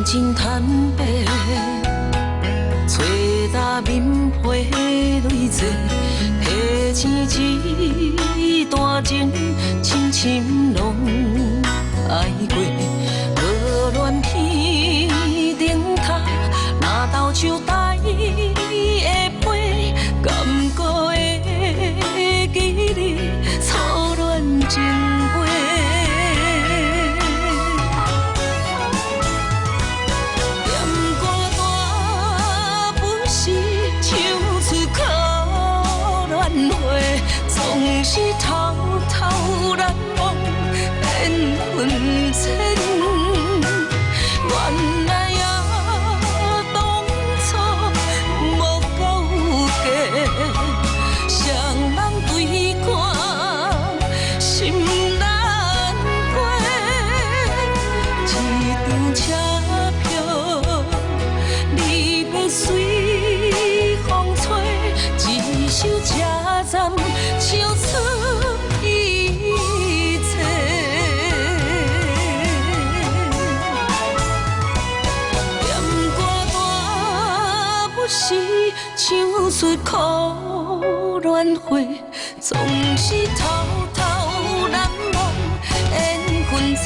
真坦白，找搭面皮泪坐，提钱一段情，深深拢爱过，无乱片顶塔，若斗树呆的皮，甘过会记你初恋情话。 总是偷偷难忘，缘分浅。原来啊，当初无够格，双人对看，心难过。一张车票，你要随风吹，一首车站。 唱出一切，念歌大不是唱出苦恋话，总是偷偷难忘缘分浅。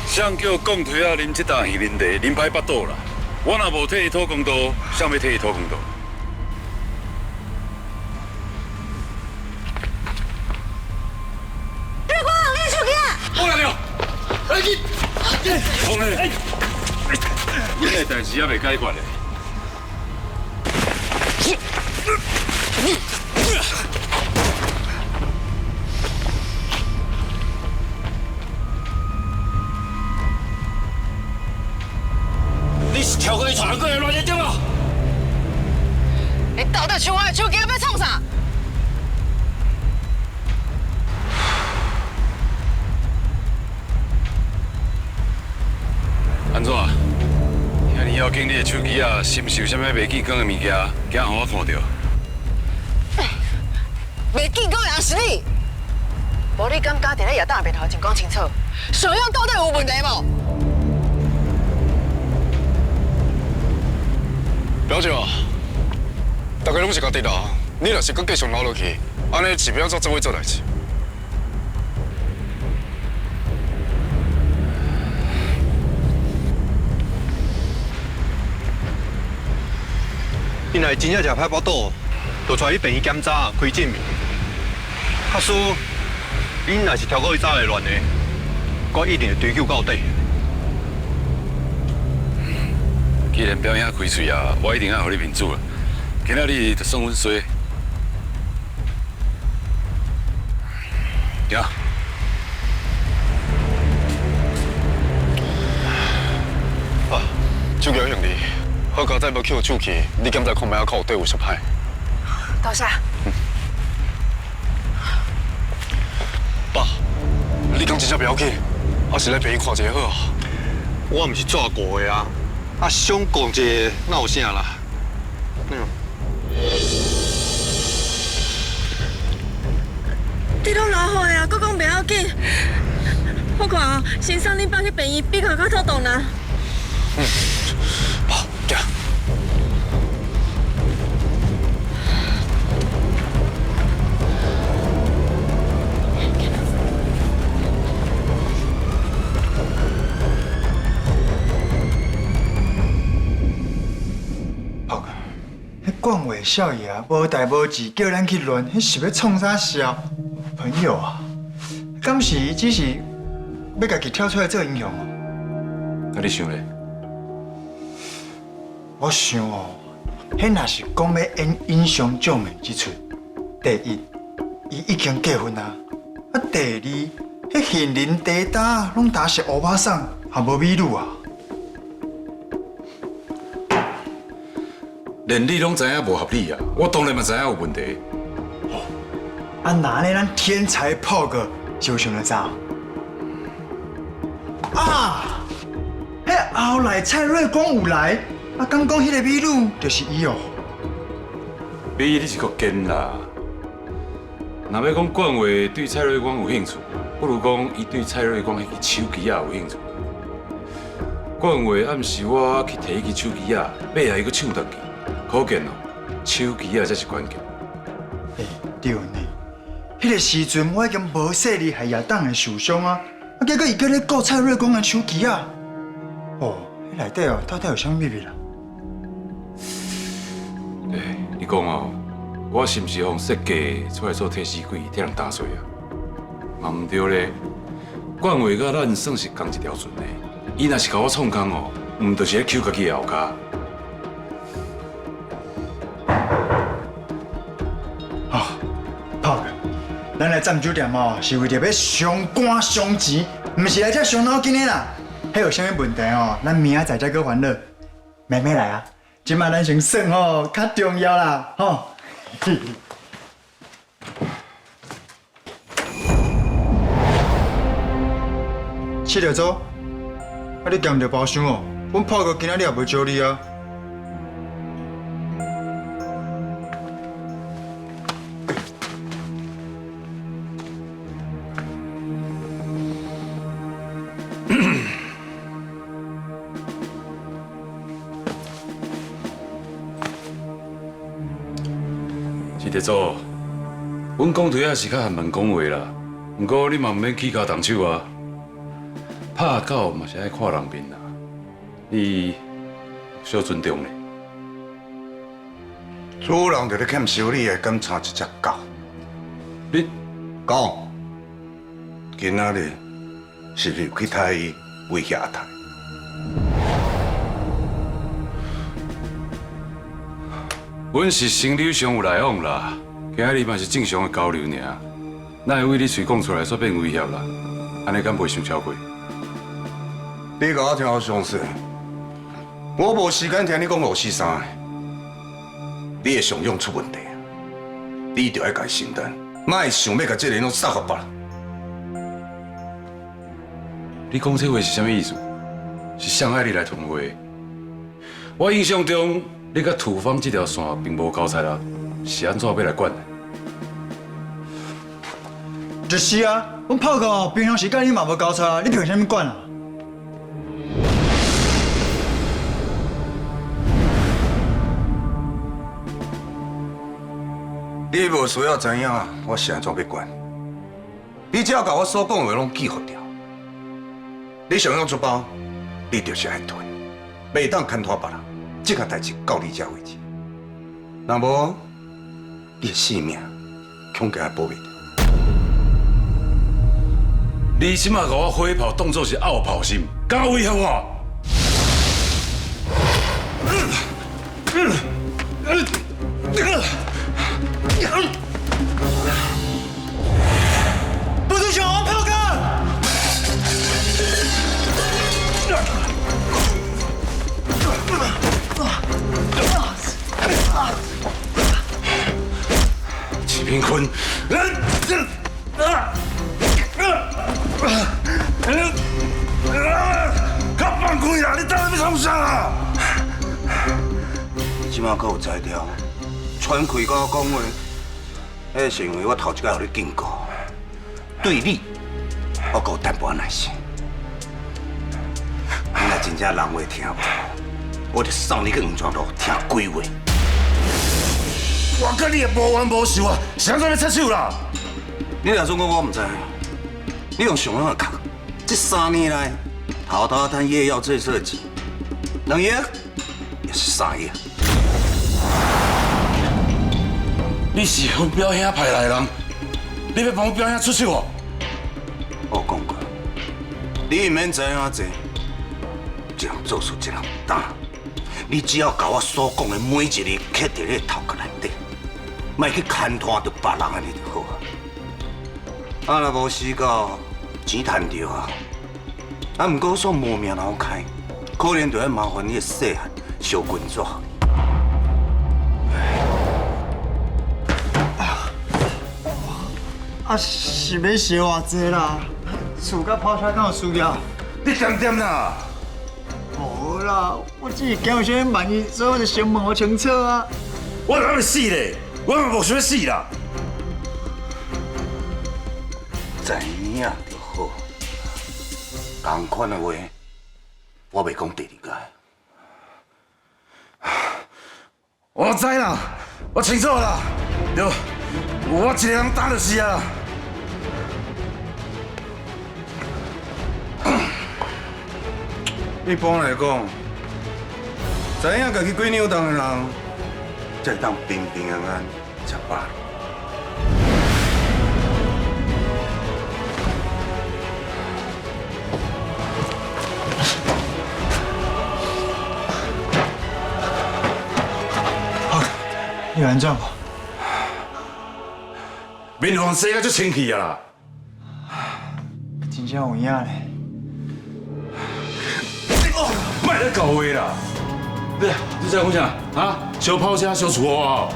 谁叫讲推啊？啉这啖鱼面茶，啉歹巴肚啦！我若无替伊讨公道，谁要替伊讨公道？ 讲嘞，恁个代志还未解决嘞。你是跳过去闯过来乱人对无？你到底像我的手机要创啥？ 安怎？遐尼要紧，你的手机啊，是毋是有啥物袂记讲的物件，惊互我看到？袂记讲的也是你，无你敢家伫咧夜档面头前讲清楚，小样到底有问题无？表姐啊，大家拢是家己人，你若是搁继续闹落去，安尼是不要做做伙做代志。 你若真正食歹饱肚，就带去病院检查开证明。假使恁若是超过去走会乱的，我一定会追究到底。既然表演开嘴啊，我一定要互你面子啊！今仔日就算阮衰。行。啊，手机兄弟。 好佳仔要捡手机，你检查看卖看有对有失歹。多谢。爸，你讲真正不要紧，还是来陪伊看一下好啊。我毋是抓过的啊，想讲一下哪有啥啦？你拢老好呀，佮讲不要紧。我看哦，先送恁爸去病院，比较较妥当啦。爸，行。讲话少爷啊，无代无志叫咱去乱，迄是要创啥笑？朋友啊，敢是只是要家己跳出来做英雄哦？啊，你想咧？我想哦，迄若是讲要演英雄救美之处，第一，伊已经结婚啊；啊，第二，迄杏林地打拢打是欧巴桑，也无美女啊。 连你拢知影无合理啊！我当然嘛知影有问题。啊，那呢？咱天才炮哥就想得早啊！迄后来蔡瑞光有来，啊，敢讲迄个美女就是伊哦。比你是够奸啦！若要讲冠话对蔡瑞光有兴趣，不如讲伊对蔡瑞光迄个手机啊有兴趣。管话暗时我去摕伊支手机啊，买来伊搁抢倒去，可见哦，手机啊才是关键。对呢。迄个时阵我已经无说你害亚当的受伤啊，结果伊搁咧顾蔡瑞光的手机啊。哦，迄内底哦，到底有啥秘密啦？你讲哦，我是毋是用设计出来做替死鬼，替人打碎啊？嘛毋对咧，管话甲咱算是同一条船的。伊若是甲我创工哦，毋就是咧 Q 家己的后骹。炮哥，咱来占酒店哦，是为着要伤肝伤钱，毋是来遮伤脑筋的啦。迄有啥物问题哦，咱明仔载再搁烦恼。妹妹来啊，即摆咱先算哦，较重要啦，吼。七条走，啊你兼着包厢哦，阮炮哥今仔日也无招你啊。是得做，阮讲腿啊是较含慢讲话啦，不过你嘛毋免起家动手啊。拍狗嘛是爱看人面啦，你小尊重咧。主人就咧欠修理的，敢差一只狗？你讲，今仔日是不是有去太威胁阿太？阮是生理上有来往啦，今仔日嘛是正常的交流尔，哪会为你嘴讲出来煞变威胁啦？安尼敢袂伤超过？你甲我听好详细，我无时间听你讲五四三的。你的上用出问题啊！你着爱家承担，莫想要甲这个拢撒互别人。你讲这话是啥物意思？是伤害你来通话？我印象中，你甲土方这条线并无交叉啊，是安怎要来管的？就是啊，阮炮哥平常时间你嘛无交叉，你凭啥物管啊？你无需要知影我是安怎要管，你只要甲我所讲的话拢记好掉。你想要出包，你就是爱吞，袂当牵拖别人。这个代志到你这为止。若无，你的性命恐惊保袂着。你即马甲我火炮当作是拗炮心，敢威胁我？不是小王炮哥！齐平坤，较放开啦！你到底要创啥啊？你即马阁有才调，传开甲我讲话，迄是因为我头一摆互你警告，对你我阁有淡薄耐心。你若真正人话听无，我就送你去黄泉路听鬼话。我跟你也无冤无仇啊，谁准要出手啦？你若总讲我唔知，你用上样的壳，这3年来偷偷赚夜药这设计，2亿也是3亿。你是分表兄派来的人，你要帮我表兄出手哦？我讲过，你唔免知影济，一人做事一人担。你只要甲我所讲的每一字刻在你头壳内底，莫去牵拖着别人安尼就好啊。啊，若无死到钱赚着啊，啊，毋过煞无命脑开，可能就要麻烦你的细汉小军纸。啊，是要烧偌济啦？厝甲泡菜敢有需要？你点点啦！无啦，我只是惊有啥万一，所以我就先问我清楚啊。我哪要死咧？我嘛无想要死啦！知影就好，同款的话，我袂讲第二届。我知啦，我清楚啦，对，我一个人打就是啊。一般来讲，知影家己几扭动的人，才会当平平安安食饱。你有安怎无？面黄洗啊，足清气啊！真正有影咧。卖咧搞话啦！你在讲啥？啊？小炮车、小厝啊？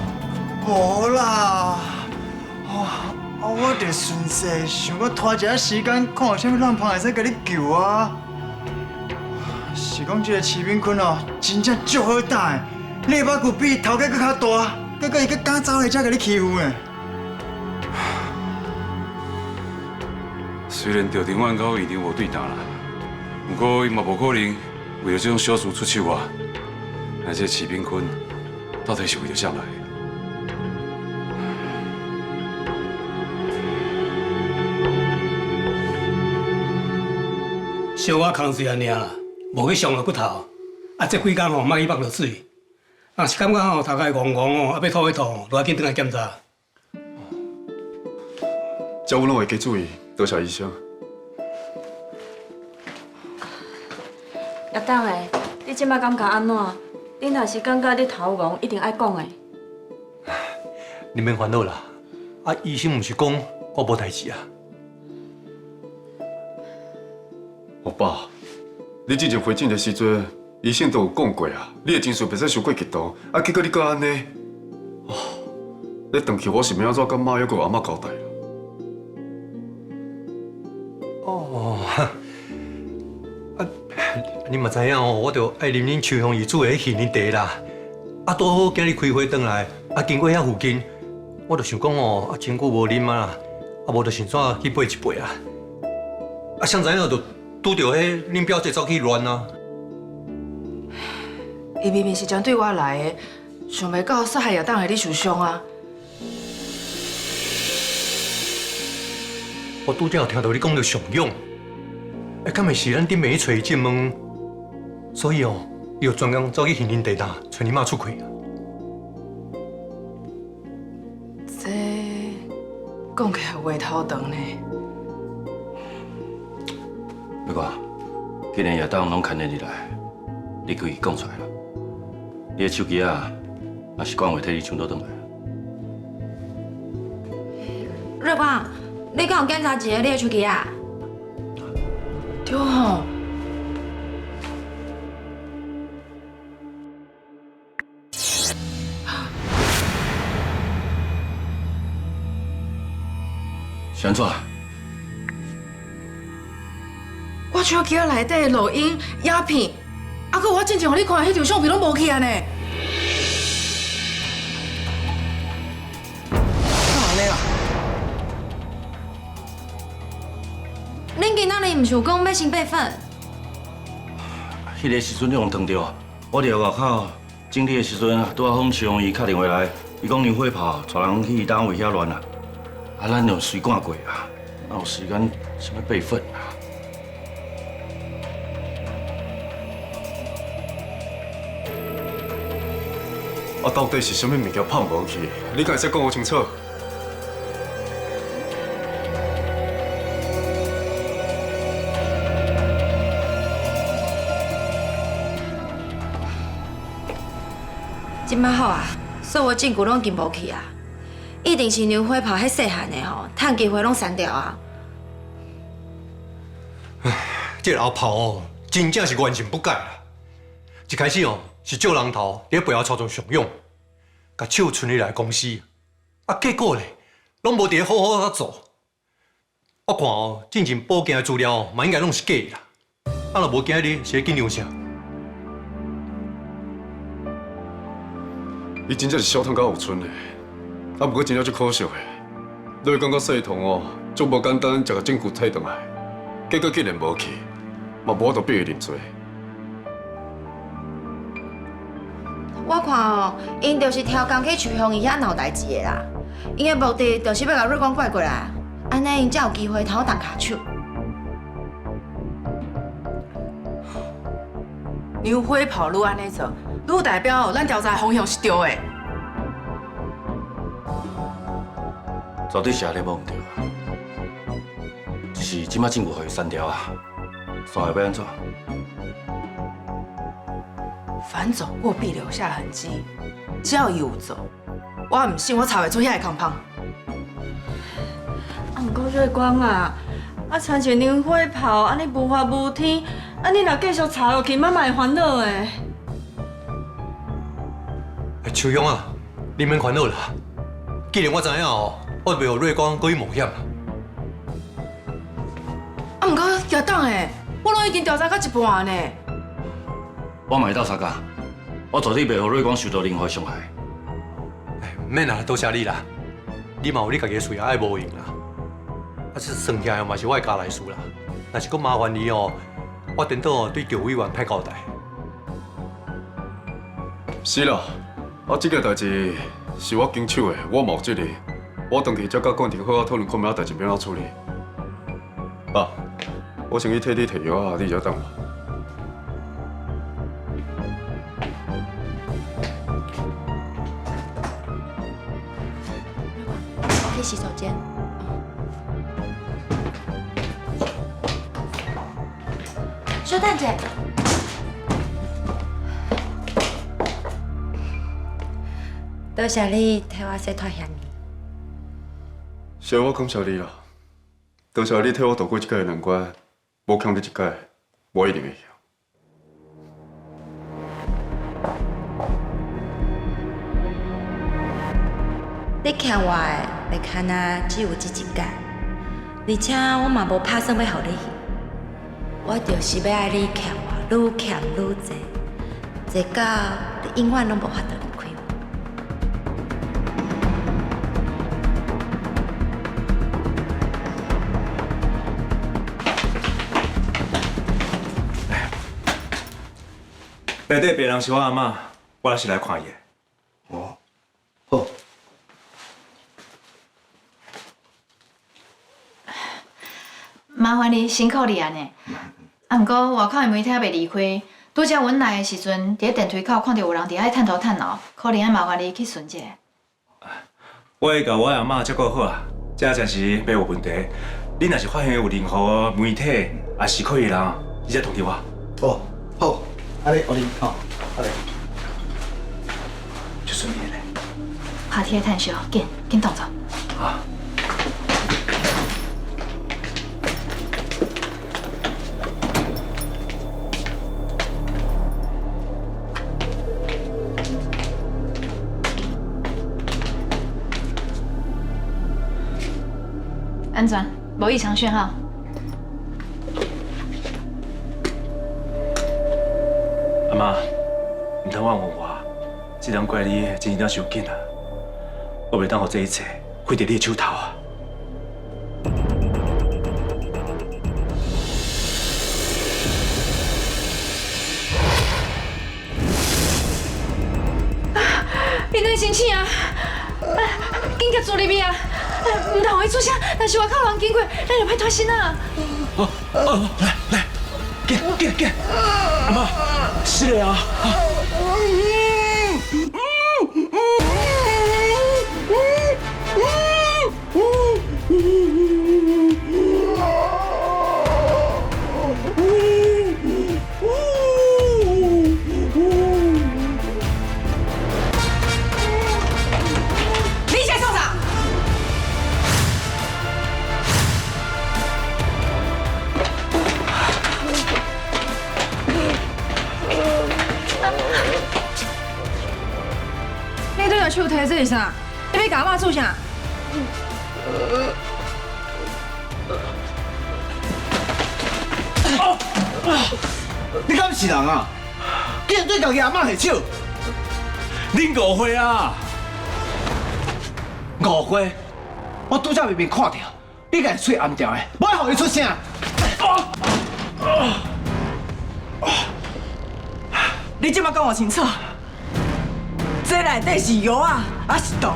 无啦，我着顺势想要拖一下时间，看有啥物乱胖会使甲你救啊。是讲这个徐炳坤哦，真正足好打的，你把骨比头家搁较大，结果伊搁敢走来才甲你欺负呢。虽然赵廷万甲伊定无对打啦，不过伊嘛无可能为了这种小事出手啊。那这徐炳坤到底是为了啥来的？小我空水安尔啦，无去伤到骨头。啊，这几工吼，莫去绑落水。若是感觉吼头壳戆戆哦，啊要吐就要紧转来检查。这我拢会加注意，多谢医生。叶董诶，你即摆感觉安怎？你若是感觉你头戆，一定爱讲诶。你免烦恼啦，啊，医生毋是讲我无代志啊。我爸，你之前回诊的时阵，医生都有讲过啊，你的情绪袂使伤过激动，啊，结果你搁安尼，你回去我是要安怎甲妈还阁阿嬷交代啦？哦，啊，你嘛知影哦，我着爱啉恁秋香姨煮的杏仁茶啦。啊，拄好今日开会转来，啊，经过遐附近，我着想讲哦，啊，真久无啉啊，啊，无着想怎去买一杯啊。啊，谁知影着拄着迄恁表姐走去乱啊。伊明明是针对我来的，想袂到杀害叶董的你受伤啊！我拄则有听到你讲到上勇，敢会是咱顶面去找伊进门，所以哦，伊就专工走去杏仁地搭找你妈出气啊。这讲起来话头长呢。不过，既然叶董拢牵连你来，你可以讲出来啦。你的手机啊，也是管话替你抢倒转来。瑞光，你敢有检查一下你的手机啊？对吼。是安怎？我手机内底的录音、影片，啊，搁我之前互你看迄张相片拢无去啊呢。恁今仔日毋是有讲要先备份？迄个时阵你用撞着，我伫外口整理的时阵，拄好向徐伊敲电话来，伊讲牛火炮带人去单位遐乱啊，啊，咱就随赶过啊，哪有时间想要备份啊？啊，到底是啥物物件放无去？你敢会使讲我清楚？今摆好啊，所有证据拢进无去啊，一定是牛火炮迄细汉的吼，趁机会拢删掉啊。这个老炮哦，真正是原形不改啦。一开始哦，是借人头伫背后操纵上勇，甲手存入来公司，啊，结果咧，拢无伫好好甲做。我看哦，进前报警的资料哦，嘛应该拢是假的啦。啊，若无今日是咧紧张啥？伊真正是小偷甲有寸的，啊，不过真正足可惜的。你会感觉系统哦，足无简单，就甲证据摕倒来，结果竟然无去，嘛无法度逼伊认罪。我看哦，因就是挑工去徐雄伊遐闹代志的啦。因的目的就是要甲瑞光拐过来，安尼因才有机会偷动骹手。牛火炮愈安尼做，愈代表咱调查的方向是对的。绝对是安尼无毋对啊！只是即摆政府互伊删掉啊，煞会要安怎？反走过必留下痕迹，只要伊有做，我唔信我查袂出遐个空芳。毋过瑞光啊，参像牛火炮安尼无法无天，你若继续查落去，妈妈会烦恼的。秋勇啊，你免烦恼啦。既然我知影哦，我袂互瑞光过去冒险。毋过要等诶，我拢已经调查到一半呢。我嘛会斗相共，我绝对袂互瑞光受到任何伤害。免啦，多谢你啦。你嘛有你家己的事业爱无用啦。这算起来嘛是我的家内事啦。若是讲麻烦你哦，我顶多对赵委员歹交代。是啦，这个代志是我经手的，我冇责任。我回去才甲管庭好好讨论看明仔代志要怎处理。爸，我先去替你摕药啊，你才等我。去洗手间。小蛋姐，多谢你替我洗脱嫌疑。谢我感谢你啦，多谢你替我度过这届的难关，无欠你一届，我一定会晓。你欠我的，袂堪啊，只有这一届，而且我嘛无打算要互你，我就是要爱你欠我愈欠愈多，多到你永远拢无法度离开我。内底病人是我阿嬷，我是来看伊的。哦，好。麻烦你辛苦你安尼。啊，毋过外口的媒体还袂离开，拄则阮来的时阵，伫电梯口看到有人伫遐探头探脑，可能要麻烦你去巡者。我会甲我阿嬷照顾好啊，这暂时袂有问题。你若是发现有任何媒体也是可以的人，你再通知我。哦，好，安尼，我哩，好，安尼。就顺便嘞。下天探小，紧动作。啊。安全，无异常讯号。阿妈，唔通冤枉我，这人怪你真是了伤紧啊！我袂当让这一切毁在你的手头啊！你真生气啊！紧夹住入去啊！唔通伊出声，若是外口人经过，咱就歹脱身啊！来，紧！阿妈，是的啊！手提这是啥？你要甲阿嬷做啥？你敢是人啊？竟然对家己阿嬷下手！恁误会啊！误会！我拄则明明看到，你家嘴暗掉的，无爱互伊出声。你即马讲我清楚，这内底是药啊，还是毒？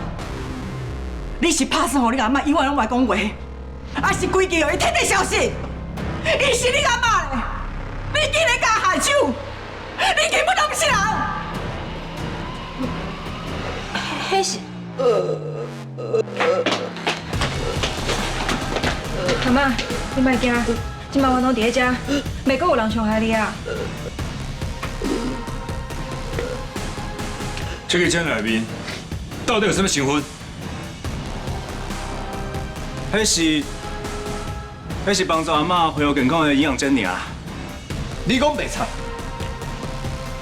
你是拍算互你阿嬷永远拢袂讲话，还是规矩互伊彻底消失？伊是你阿嬷嘞，你竟然甲下手，你根本都不是人。迄是。阿嬷，你莫惊，今晚我拢伫咧遮，袂阁有人伤害你啊。这个间内面到底有什么成分？迄是帮助阿嬷恢复健康的营养针尔。你讲袂错，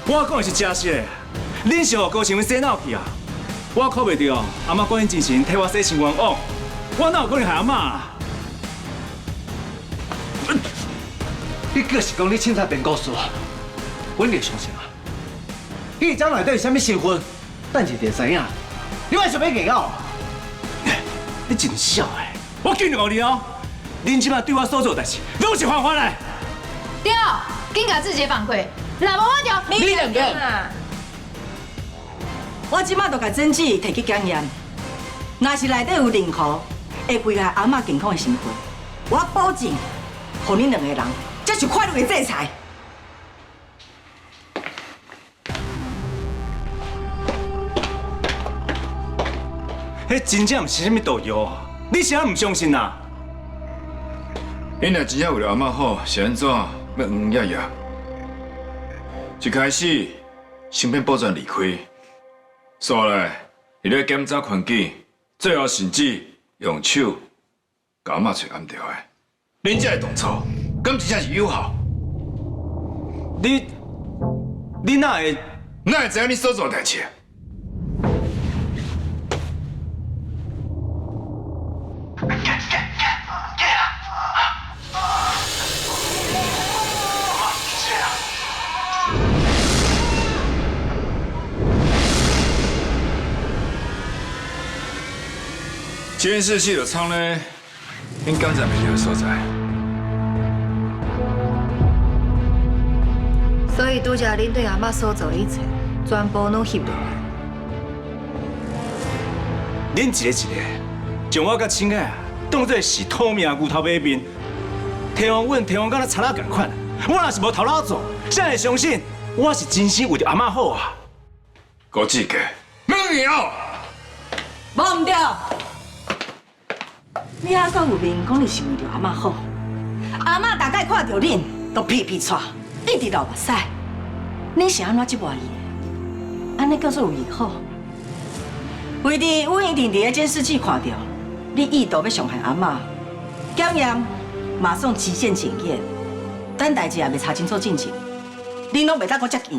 我讲的是真实的，恁是互高成文洗脑去啊！我靠袂着，阿嬷管因进前替我洗清冤枉，我哪有可能害阿嬷啊？你若是讲你凊彩编故事，阮就相信啊。迄张内底有啥物成分，等下就知影。你为什么硬拗？你真少诶！我警告你哦，恁即摆对我所做代志，拢是犯法的。对，紧甲志杰反馈，若无我就你两个，我即摆就甲证据摕去检验，若是内底有任何会危害阿嬷健康的成分，我保证，互恁两个人接受法律的制裁。迄真正毋是啥物毒药啊！你是安唔相信啊？恁若真正为了阿嬷好，是安怎要黄爷爷？一开始芯片保全离开，所来伊咧检查环境，最后甚至用手把阿嬷找暗掉的。恁这个动作，敢真正是有效？你哪会知影你所做的代志？监视器的仓呢，应刚在没有所在。所以拄则恁对阿嬷所做的一切，全部拢翕落来。恁一个一个，将我甲亲爱当作是透明牛头马面，提王阮提王敢若贼仔共款。我若是无头脑做，谁会相信我是真心为着阿嬷好啊？高志杰，没有。无唔对。你还阁有面讲你是为着阿嬷好？阿嬷大概看到恁都屁屁喘，一直流目屎。你是安怎折磨伊的？安尼叫做为伊好？为伫阮一定伫咧监视器看到，你意图要伤害阿嬷，检验马上期限检验，等代志还未查清楚进程，恁拢袂当阁接见。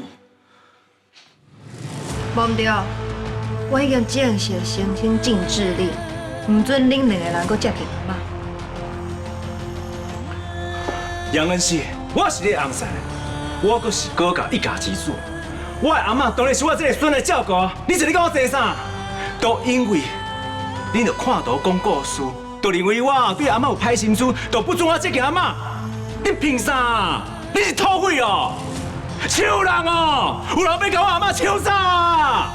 无唔对，我已经正式申请禁制令。唔准恁两个人搁接近阿嬷。杨恩熙，我是你翁婿，我阁是高家一家之主。我的阿嬷当然是我这个孙来照顾，你是你跟我做啥？都因为恁着看图讲故事，就认为我对阿嬷有歹心思，就不准我接近阿嬷。你凭啥？你是土匪哦，抢人哦，有人要甲我阿嬷抢啥？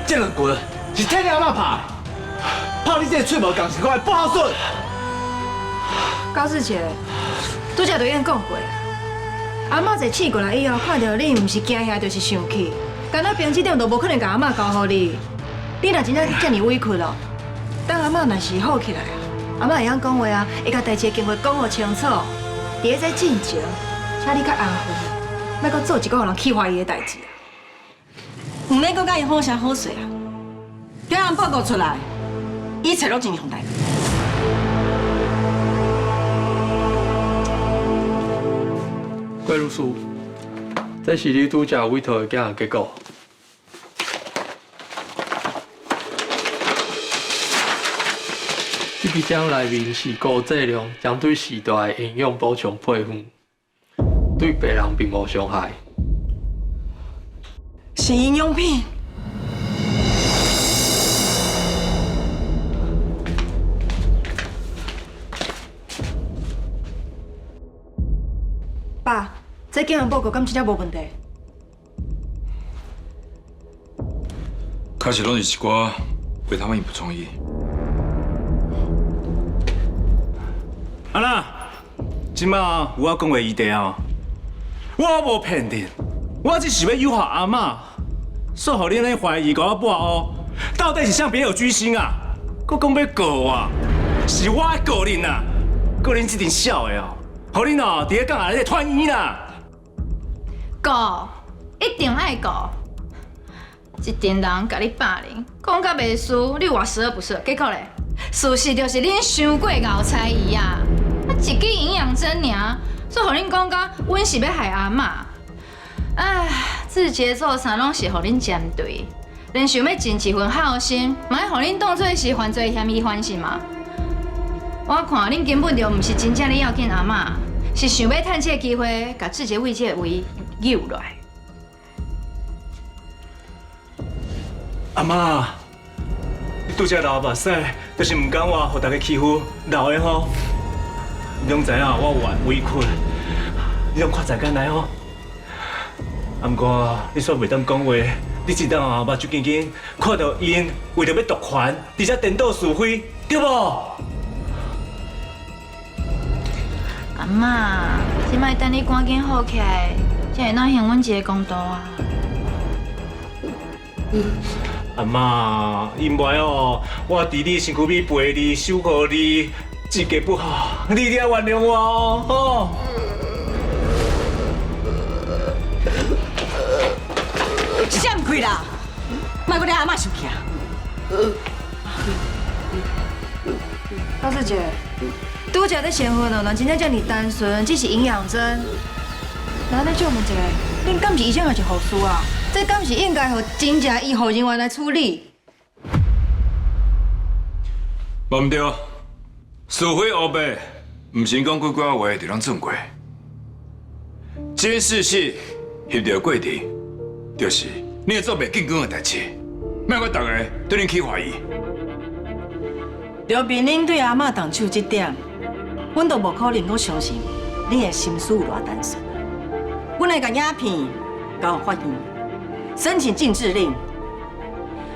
这两棍是替你阿嬷拍，拍你这个嘴无共是我的不孝顺。高志杰，拄则就已经讲过啊，阿嬷坐试过来以后，看到你唔是惊遐，就是生气，干那平时点都无可能甲阿嬷交互你。你若真正遮尔委屈咯，等阿嬷若是好起来啊，阿嬷会晓讲话啊，会甲代志的经过讲好清楚。伫咧这进前，请你较安分，莫阁做一个互人气坏伊的代志。唔免阁甲伊好声好势啊！叫人报告出来，一切拢真顺利。怪律师，这是你拄则委托的检验结果。这批奖内面是高剂量相对时代的营养补充配方，对病人并无伤害。是营养品。爸，这检验报告敢真正无问题？确实拢是一寡为他们不创意。啊那，即马有我讲的议题哦，我无骗恁，我只是要诱惑阿嬷，说互恁咧怀疑，甲我抹黑，到底是向别有居心啊？佮讲要告我，是我要告恁啊，告恁这阵小的哦，互恁哦，伫咧港内底团圆啦。告，一定爱告。一群人甲你霸凌，讲甲袂输，你话十恶不赦，结果咧，事实就是恁伤过熬猜疑啊！一支营养针尔，所以互恁讲甲阮是要害阿嬷。唉，字节做啥拢是互恁针对，连想要尽一份好心，嘛要互恁当作是犯罪嫌疑犯是吗？我看恁根本就毋是真正咧要紧阿嬷，是想要趁这个机会，甲志杰为这个位诱落来。阿妈，你拄则流目屎，就是唔敢我，互大家欺负，流的吼，你拢知影我有委屈，你拢看在眼内吼。啊，毋过你煞袂当讲话，你一当啊目睭紧紧看到因为着要夺权，而且颠倒是非，对无？阿嬷，即摆等你赶紧好起来，才会当还阮一个公道啊！阿妈，因为哦，我伫你身躯边陪你、守护你，一个不好，你一定要原谅我哦，吼！闪开啦！莫搁咧阿嬷生气。高师姐，拄则在先婚了，人真正叫你单纯，只是营养针。那咱借问一下，恁敢是医生还是护士啊？这敢是应该由真正医护人员来处理？无毋对，是非黑白，毋是讲几句话就能转过。监视器翕到过程，就是你会做袂紧讲的代志，莫我大家对你起怀疑。就凭恁对阿嬷动手这点，阮都无可能阁相信你的心思有偌单纯。阮会甲影片交法院，申请禁制令，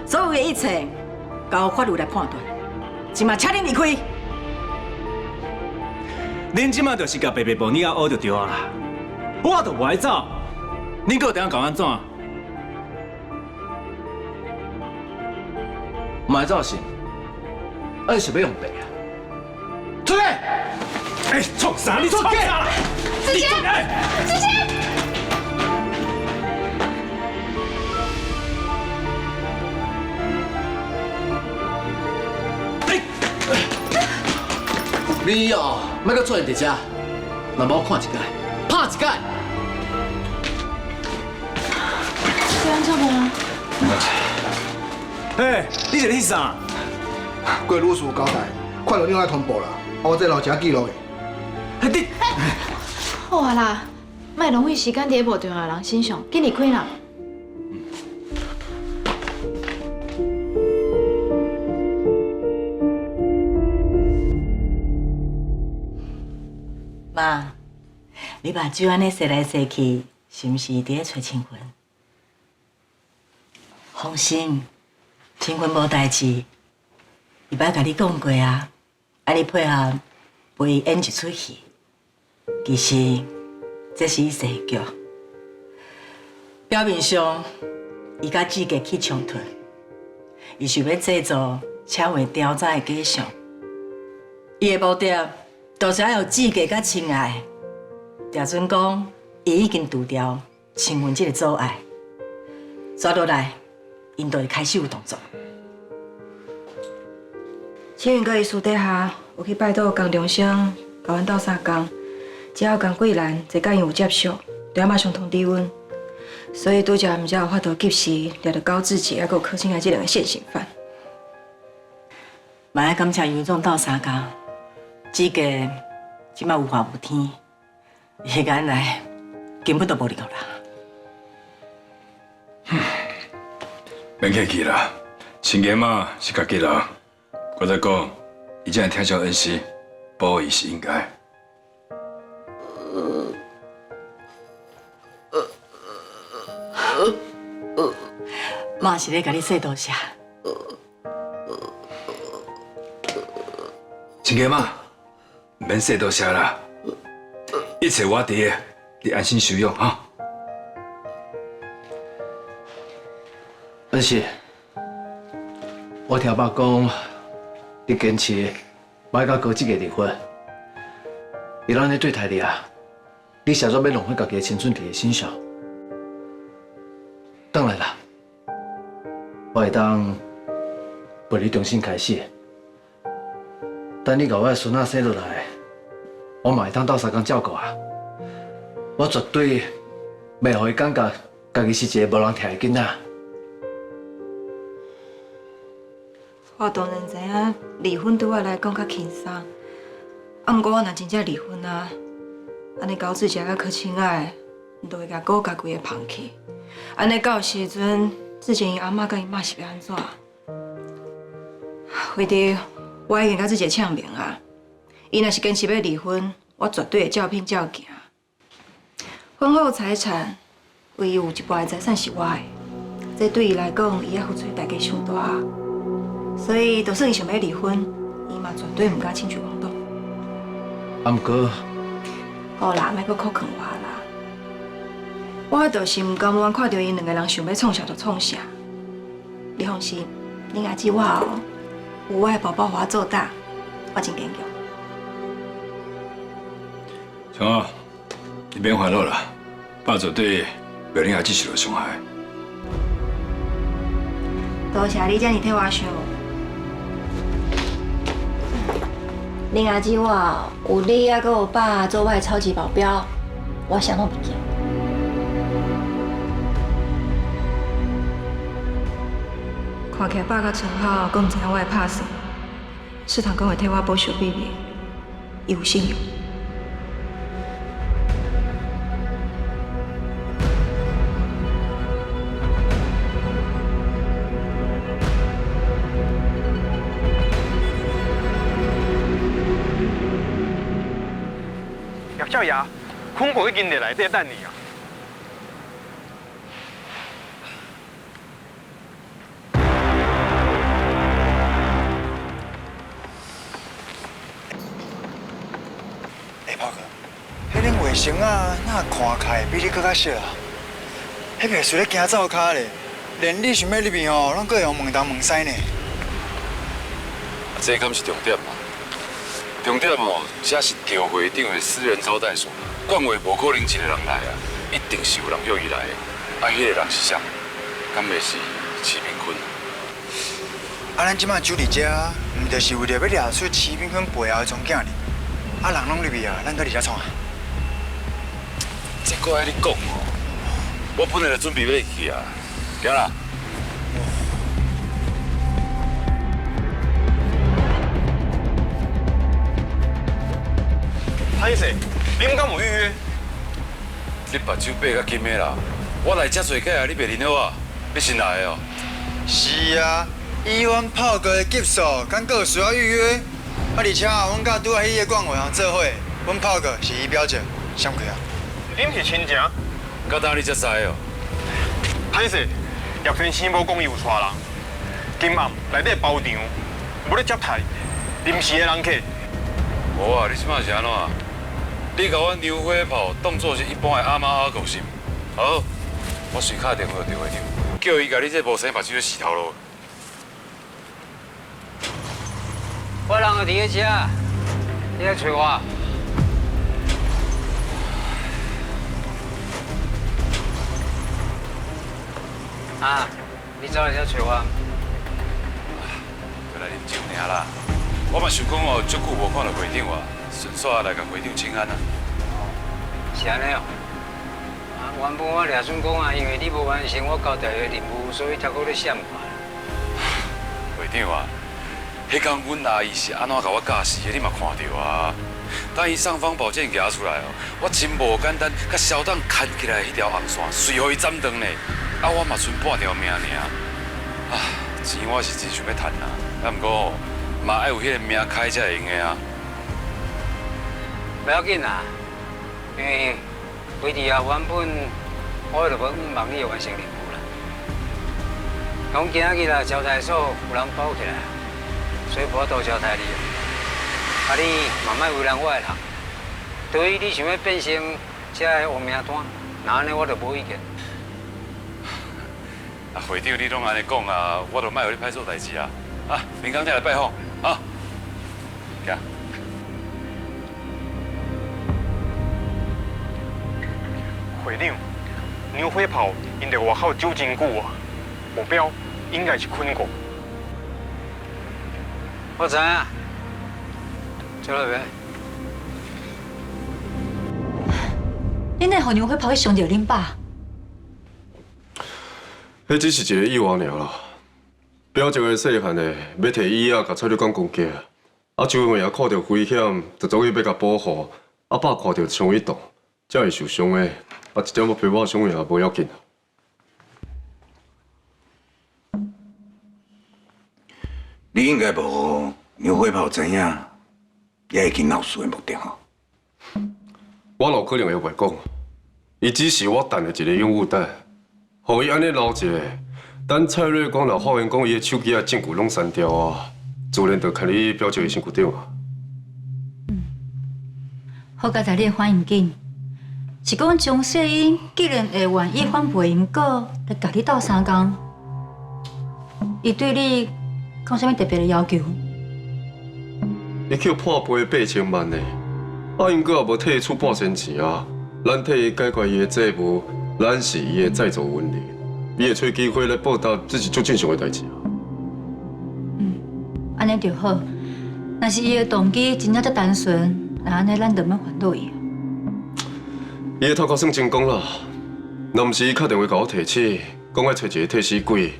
所有的一切交法律来判断。即马请恁离开。恁即马就是甲白白无你啊学就对啊啦，我都无爱走，恁搁等下搞安怎？唔爱走是，你是要用白啊？出去！哎，创啥？你创啥？子谦，子谦。你哦，莫搁出现伫遮，若无看一届，拍一届。这样做不啊？哎，你是咧啥？贵律师有交代，看到你爱通报啦，我这留一记录的。你好啊啦，莫浪费时间伫无重要的人身上，紧离开啦。妈，你目睭安尼洗来洗去，是毋是伫咧找清魂？放心，清魂无代志，伊捌甲你讲过啊。啊，你配合陪伊演一出戏，其实这是伊戏剧。表面上，伊甲志杰起冲突，伊想要制造抢回雕仔的假象。伊的目的，就是要有志杰甲亲爱。调准讲，伊已经除掉亲吻这个阻碍，接落来，因就会开始有动作。青云哥伊私底下有去拜托江中生，甲阮斗相共，只要江桂兰再甲因有接触，就要马上通知阮。所以拄则毋才有法度及时抓到高志杰，还有柯清海这两个现行犯。嘛要感谢尤总斗相共，志杰即摆有话无天，伊眼内根本都无理由啦。免客气啦，亲家嘛是家己人。我再讲，伊这样听从恩师，保护伊是应该。妈是咧甲你说多谢。亲家妈，免说多谢啦，一切我伫个，你安心休养哈。恩熙，我听爸讲，你坚持要甲哥即个离婚，以咱咧对待你啊，你写作要浪费家己的青春伫个身上。当然啦，我会当陪你重新开始。等你把我的孙仔生落来，我嘛会当斗相共照顾啊。我绝对袂互伊感觉家己是一个无人疼的囡仔。我当然知影离婚对我来讲较轻松，毋过我若真正离婚啊，安尼高志杰甲柯青爱，就会甲哥甲规个放弃。安尼到有时阵，之前因阿嬷甲因妈是要安怎？为着我已经甲志杰呛明啊，伊若是坚持要离婚，我绝对会照拼照行。婚后财产，唯有一半的财产是我的，这对伊来讲，伊要付出的代价上大。所以，就算伊想要离婚，伊嘛绝对唔敢轻举妄动。啊，毋过，好啦，莫阁苛刻我啦。我就是唔甘愿看到因两个人想要创啥就创啥。你放心，恁阿姊我哦，有我的宝宝互我做大，我真坚强。像啊，你免烦恼啦，爸绝对袂令阿姊受到伤害。多谢你遮尔替我想。恁阿姊我有你啊，阁有爸做我的超级保镖，我啥拢袂惊。看起来爸甲陈浩讲毋知影我的拍算，市场讲会替我保守秘密，伊有信用。叶少爷，坤哥已经在内底等你啊。炮哥，迄恁卫生啊，哪看起来比你更较小啊？迄个随咧行走骹咧，连你想要入面吼，拢各样问东问西呢。这敢是重点嘛？重点哦，这是调会长的私人招待所，管话无可能一个人来啊，一定是有人约伊来的。啊，迄个人是啥？敢袂是齐明坤？啊，咱即摆酒伫遮，毋就是为了要掠出齐明坤背后的踪囝哩？啊，人拢入去啊，咱搁伫遮创啊？这个爱你讲哦，我本来就准备要去啊，行啦。歹势，你毋敢有预约？你目睭闭较紧的啦，我来遮侪届啊，你袂认好啊？你新来的哦？是啊，以阮炮哥的级数，敢阁有需要预约？啊，而且啊，阮甲拄啊迄个冠伟行做伙，阮炮哥是伊表姐，闪开啊！恁是亲情？到当你才知哦。歹势，叶先生无讲伊有带人，今暗内底包场，无咧接待临时的人客。无啊，你即摆是安怎？你甲我牛火炮当作是一般的阿妈阿狗是？好，我随打电话给会长，叫伊甲你这无生目睭洗头路。我人就伫咧遮，你来找我。啊，你走来遮找我？过来啉酒尔啦。我嘛想讲哦，足久无看到会长啊，顺续来甲会长请安啊。是安尼哦。啊，原本我掠准讲啊，因为你无完成我交代的任务，所以才搁咧闪我。会长啊，迄天阮阿姨是安怎甲我教示的，你嘛看到啊。等伊尚方宝剑举出来哦，我真无简单，甲小党牵起来迄条红线，随互伊斩断呢。啊，我嘛剩半条命尔。啊，钱我是真想要趁啊，啊，毋过嘛爱有迄个命开才会用的啊。不要紧啦，因为为伫啊原本我就要希望你完成任务啦。讲今仔日啦，招待所有人包起来，所以无法度招待你。啊，你慢慢为难我的人。对于你想要变成这个黑名单，那安尼我就无意见。啊，会长你拢安尼讲啊，我就莫互你歹做代志啊。啊，明天再来拜访啊。行。会长，牛火炮因在外口走真久啊，目标应该是困过。我知影，做了未？恁会互牛火炮去伤着恁爸？迄只是一个意外尔啦。表一个细汉的要摕椅仔甲菜鸟讲攻击，啊，周围也看到危险，就走去要甲保护。阿爸看到枪一动，才会受伤的。啊，一点要赔我伤也无要紧。你应该无牛火炮知影，也已经闹事的目的吼。我老可能会袂讲，伊只是我等的一个烟雾弹，互伊安尼留一个。等蔡瑞光若发现讲伊的手机啊证据拢删掉啊，自然就看你表姐的身躯顶啊。好佳在你的反应紧，是讲张世英既然会愿意反背因果来甲你斗相共，伊对你讲啥物特别的要求？伊叫破赔8000万呢，啊，因阁也无替伊出半仙钱啊，咱替伊解决伊的债务，咱是伊的再造文理。伊会找机会来报答，这是足正常的代志啊。安尼就好。若是伊的动机真正遮单纯，那安尼咱就免烦恼伊。伊的头壳算成功啦，若毋是伊打电话甲我提醒，讲要找一个替死鬼，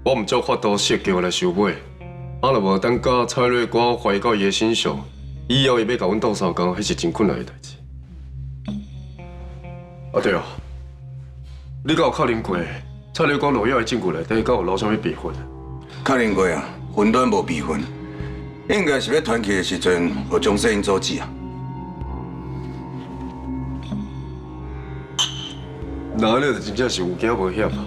我毋照法度设计来收买。啊，若无等甲蔡瑞光怀疑到伊的身上，以后伊要甲阮斗相共，迄是真困难的代志。啊对啊，你敢有确认过？蔡瑞光落药的证据内底，敢有留啥物备份？确认过啊，云端无备份，应该是要团契的时阵，互张世英阻止啊。那安尼就真正是有惊无险啊！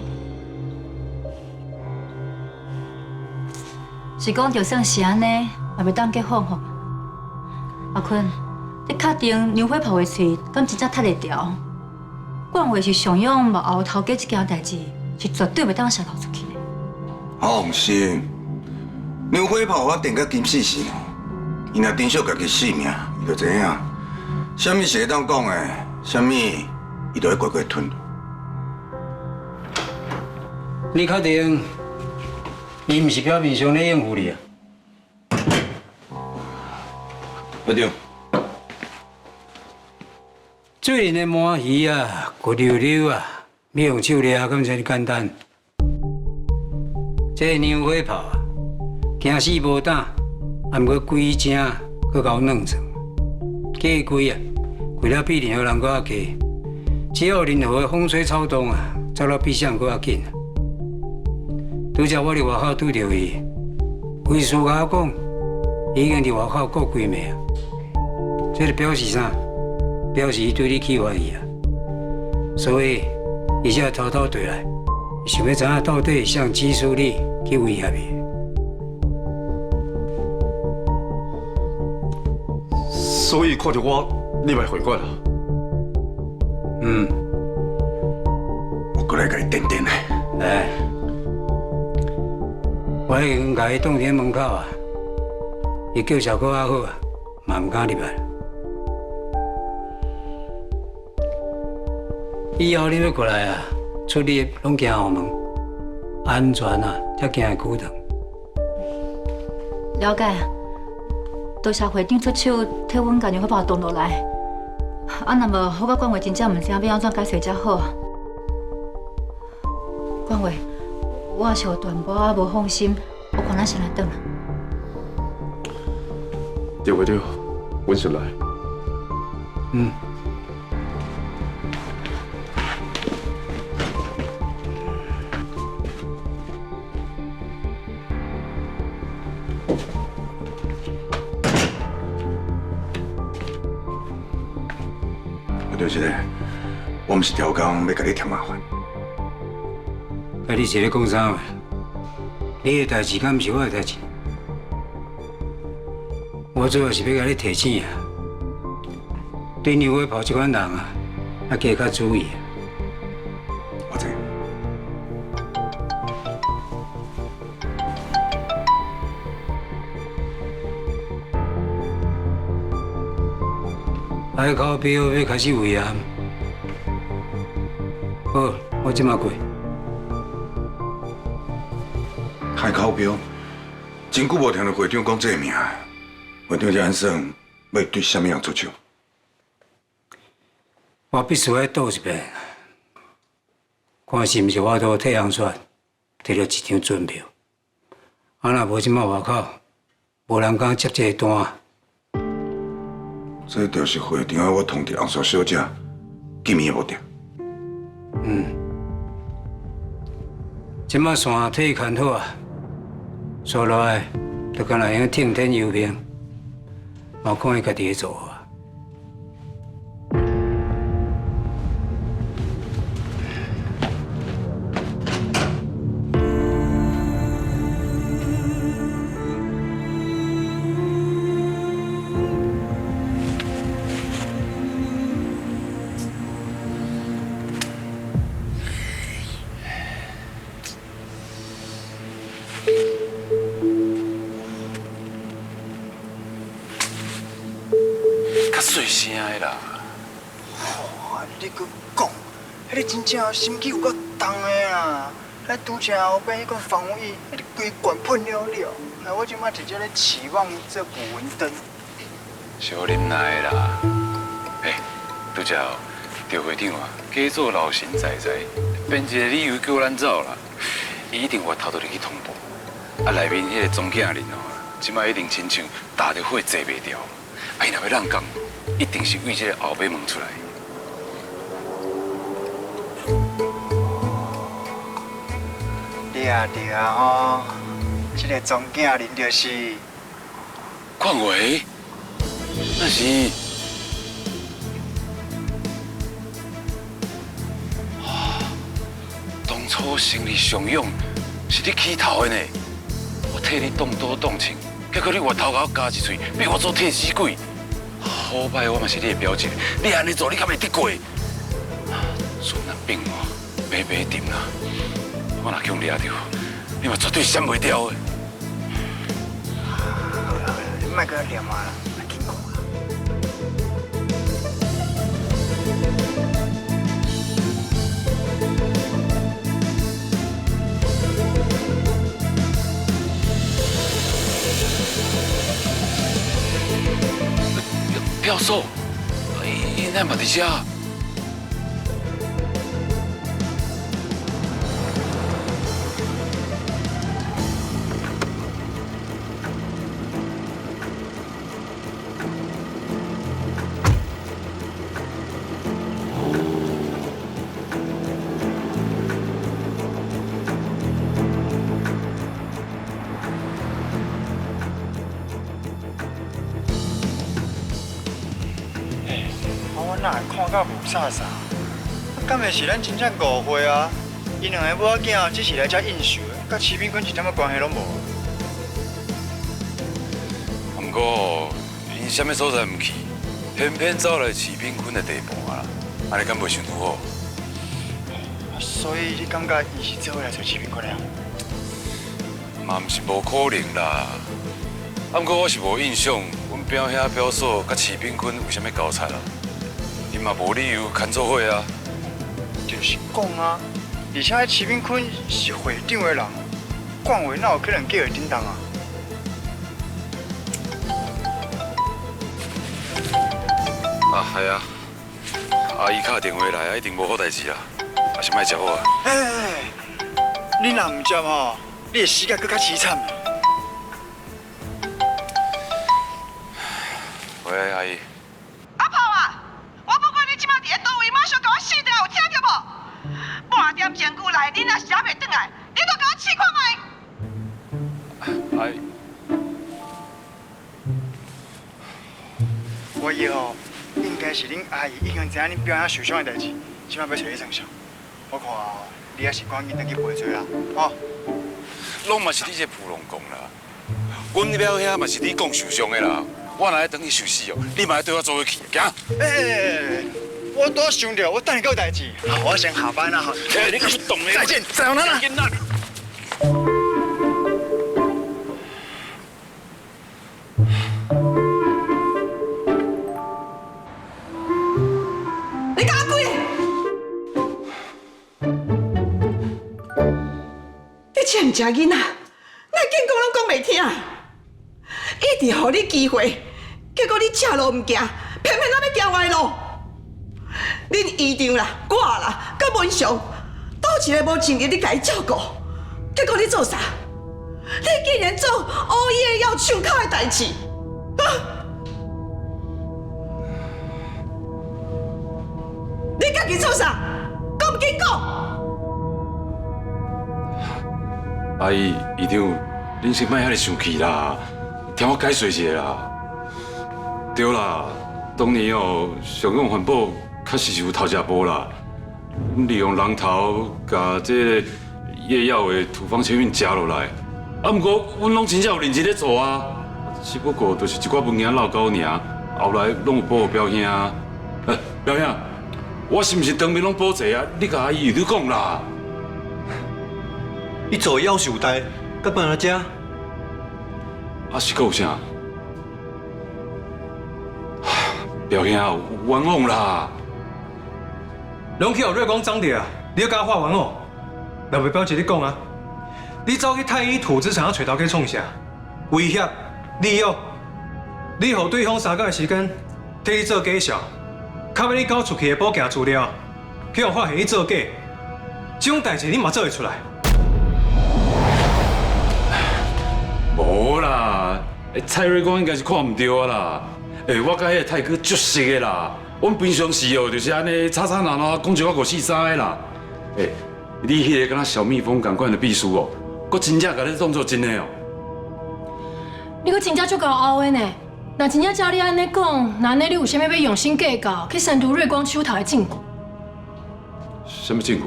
是讲就算是安尼，也袂当结婚吼。阿坤，你确定牛火炮的嘴敢真正踢得掉？管话是上勇幕后头家这件代志。是绝对袂当泄露出去的。放心，牛火炮我定甲金死死，伊若珍惜家己性命，伊就知影，啥物是会当讲的，啥物伊就会乖乖吞。你确定伊毋是表面上咧应付你啊？会长，水里的鳗鱼啊，骨溜溜啊。你用手抓，敢遮尔简单？这牛火炮啊，惊死无胆，还毋过规正，搁甲我弄成。价贵啊，贵了比任何人搁较低。只要任何风吹草动啊，走了比谁搁较紧。拄则我伫外口拄着伊，卫士甲我讲，已经伫外口过几暝啊。这是表示啥？表示伊对你起怀疑啊。所以。伊才偷偷回来，想要知影到底向指使你去威胁伊。所以看到我，你咪回过啦。我过来甲你点点咧。来，我已经甲伊挡伫门口啊，伊叫小哥还好啊，嘛唔敢入来。以后你要过来啊，出入拢行后门，安全啊，才行会久长。了解，多谢会长出手替阮家牛火炮动落来。啊，那么我甲管委真正唔知要安怎解释才好啊。管委，我也是有断保啊，无放心，我看咱先来转啦。对不对？阮先来。就是咧，我毋是调工要甲你添麻烦。啊，你是咧讲啥话？你的代志敢毋是我的代志？我主要是要甲你提醒啊，对牛尾炮这款人啊，要加较注意。我知。海口标要开始围岸，好，我即马过。海口标，真久无听到会长讲这个名，会长这安算要对什么人出手？我必须要赌一遍，看是毋是我都替人选摕到一张准票。啊，若无即马外口无人敢接这个单。这就是会长要我通知红雪小姐，见面的目的。即马线替牵好啊，所落来就干那样听天由命，我看伊家己做啊。较细声的啦。你搁讲，迄个真正心机有够重的啊！咱拄则后边迄个防护衣，迄个规罐喷了了，那我即摆直接咧期望这古文灯。小忍耐啦。拄则赵会长啊，假做老神在在，编一个理由叫咱走啦。伊一定会偷倒入去通报。啊，内面迄个总经理哦，即摆一定亲像打着火坐袂掉。啊，伊若要让讲，一定是为这个后尾门出来。对啊对啊吼，这个总经理就是邝伟，那是。当初成立上勇是你起头的呢，我替你动刀动情，结果你越头甲我加一嘴，逼我做替死鬼。好歹我嘛是你的表姐，你安尼做你敢会得过？船啊变我，白白沉啦，我若叫掠着，你嘛绝对闪袂掉的。好啦，你莫搁念啊啦，紧讲啦。教授，伊那嘛伫遮。我哪会看到无啥啥？敢会是咱真正误会啊？因两个母仔囝只是来遮应酬的，甲齐炳坤一点仔关系拢无。不过，因什么所在唔去，偏偏走来齐炳坤的地盘啦，安尼敢袂想拄好？所以你感觉伊是做伙来找齐炳坤的啊？嘛毋是无可能啦。不过我是无印象，阮表兄表嫂甲齐炳坤有啥物交叉啦？因嘛无理由牵做伙啊。就是讲啊，而且齐炳坤是会长的人，邝伟哪有可能叫伊叮当啊？系啊，阿姨打电话来，一定无好代志啦，还是莫接我啊。你若唔接吼，你的世界更加凄惨。喂，阿姨。阿婆啊，我不管你即马伫咧倒位，马上甲我死掉，有听到无？半点钟久来，你若是还袂转来，你都甲我试看卖。阿姨，我以后应该是恁阿姨已经知影恁表兄受伤的代志，即马要找你算账。我看你还是赶紧回去陪罪啦，哦。拢嘛是你这普龙讲啦。阮了遐嘛是你讲受伤的啦。我若要等你受死哦，你嘛要对我做伙去，行？我都想着，我等你有代志。我先下班啦，你可是懂的。再见，再见啦。你搞鬼！你真唔正囡仔，咱见讲拢讲袂听，一直互你机会，结果你正路唔行，偏偏咱要行歪路。恁姨丈啦、我啦、甲文祥，倒一个无尽力你家己照顾，结果你做啥？你竟然做黑夜要唱口的代志，啊！你家己做啥？讲唔紧讲！阿姨，姨丈，恁先莫遐尼生气啦，听我解说一下啦。对啦，当年哦，上用环保确实是有偷食无啦，利用人头甲这个夜药的土方清运加落来。啊，不过阮拢真正有认真咧做啊，只不过就是一寡物件闹交尔，后来拢有保护表兄啊。表兄，我是毋是当面拢保济啊？你甲阿姨有你讲啦。你做夭寿代，甲搬来遮？啊是搁有啥？表兄冤枉啦！拢去互瑞光涨着啊！你要甲我发冤枉？那袂表姐你讲啊！你走去太医土资厂找头家创啥？威胁、利诱，你互对方3天的时间替你做假账，卡要你交出去的保险资料，去互发现你做假，这种代志你嘛做会出来？无啦，蔡瑞光应该是看唔到啊啦。我甲迄个泰哥足熟的啦，阮平常时哦就是安尼吵吵闹闹，讲一个5、4、3个啦。你迄个敢若小蜜蜂共款的秘书哦，我真正甲你当作真的哦。你阁真正足够傲的呢！若真正照你安尼讲，那安尼你有啥物要用心计较，去删除瑞光手头的证据？什么证据？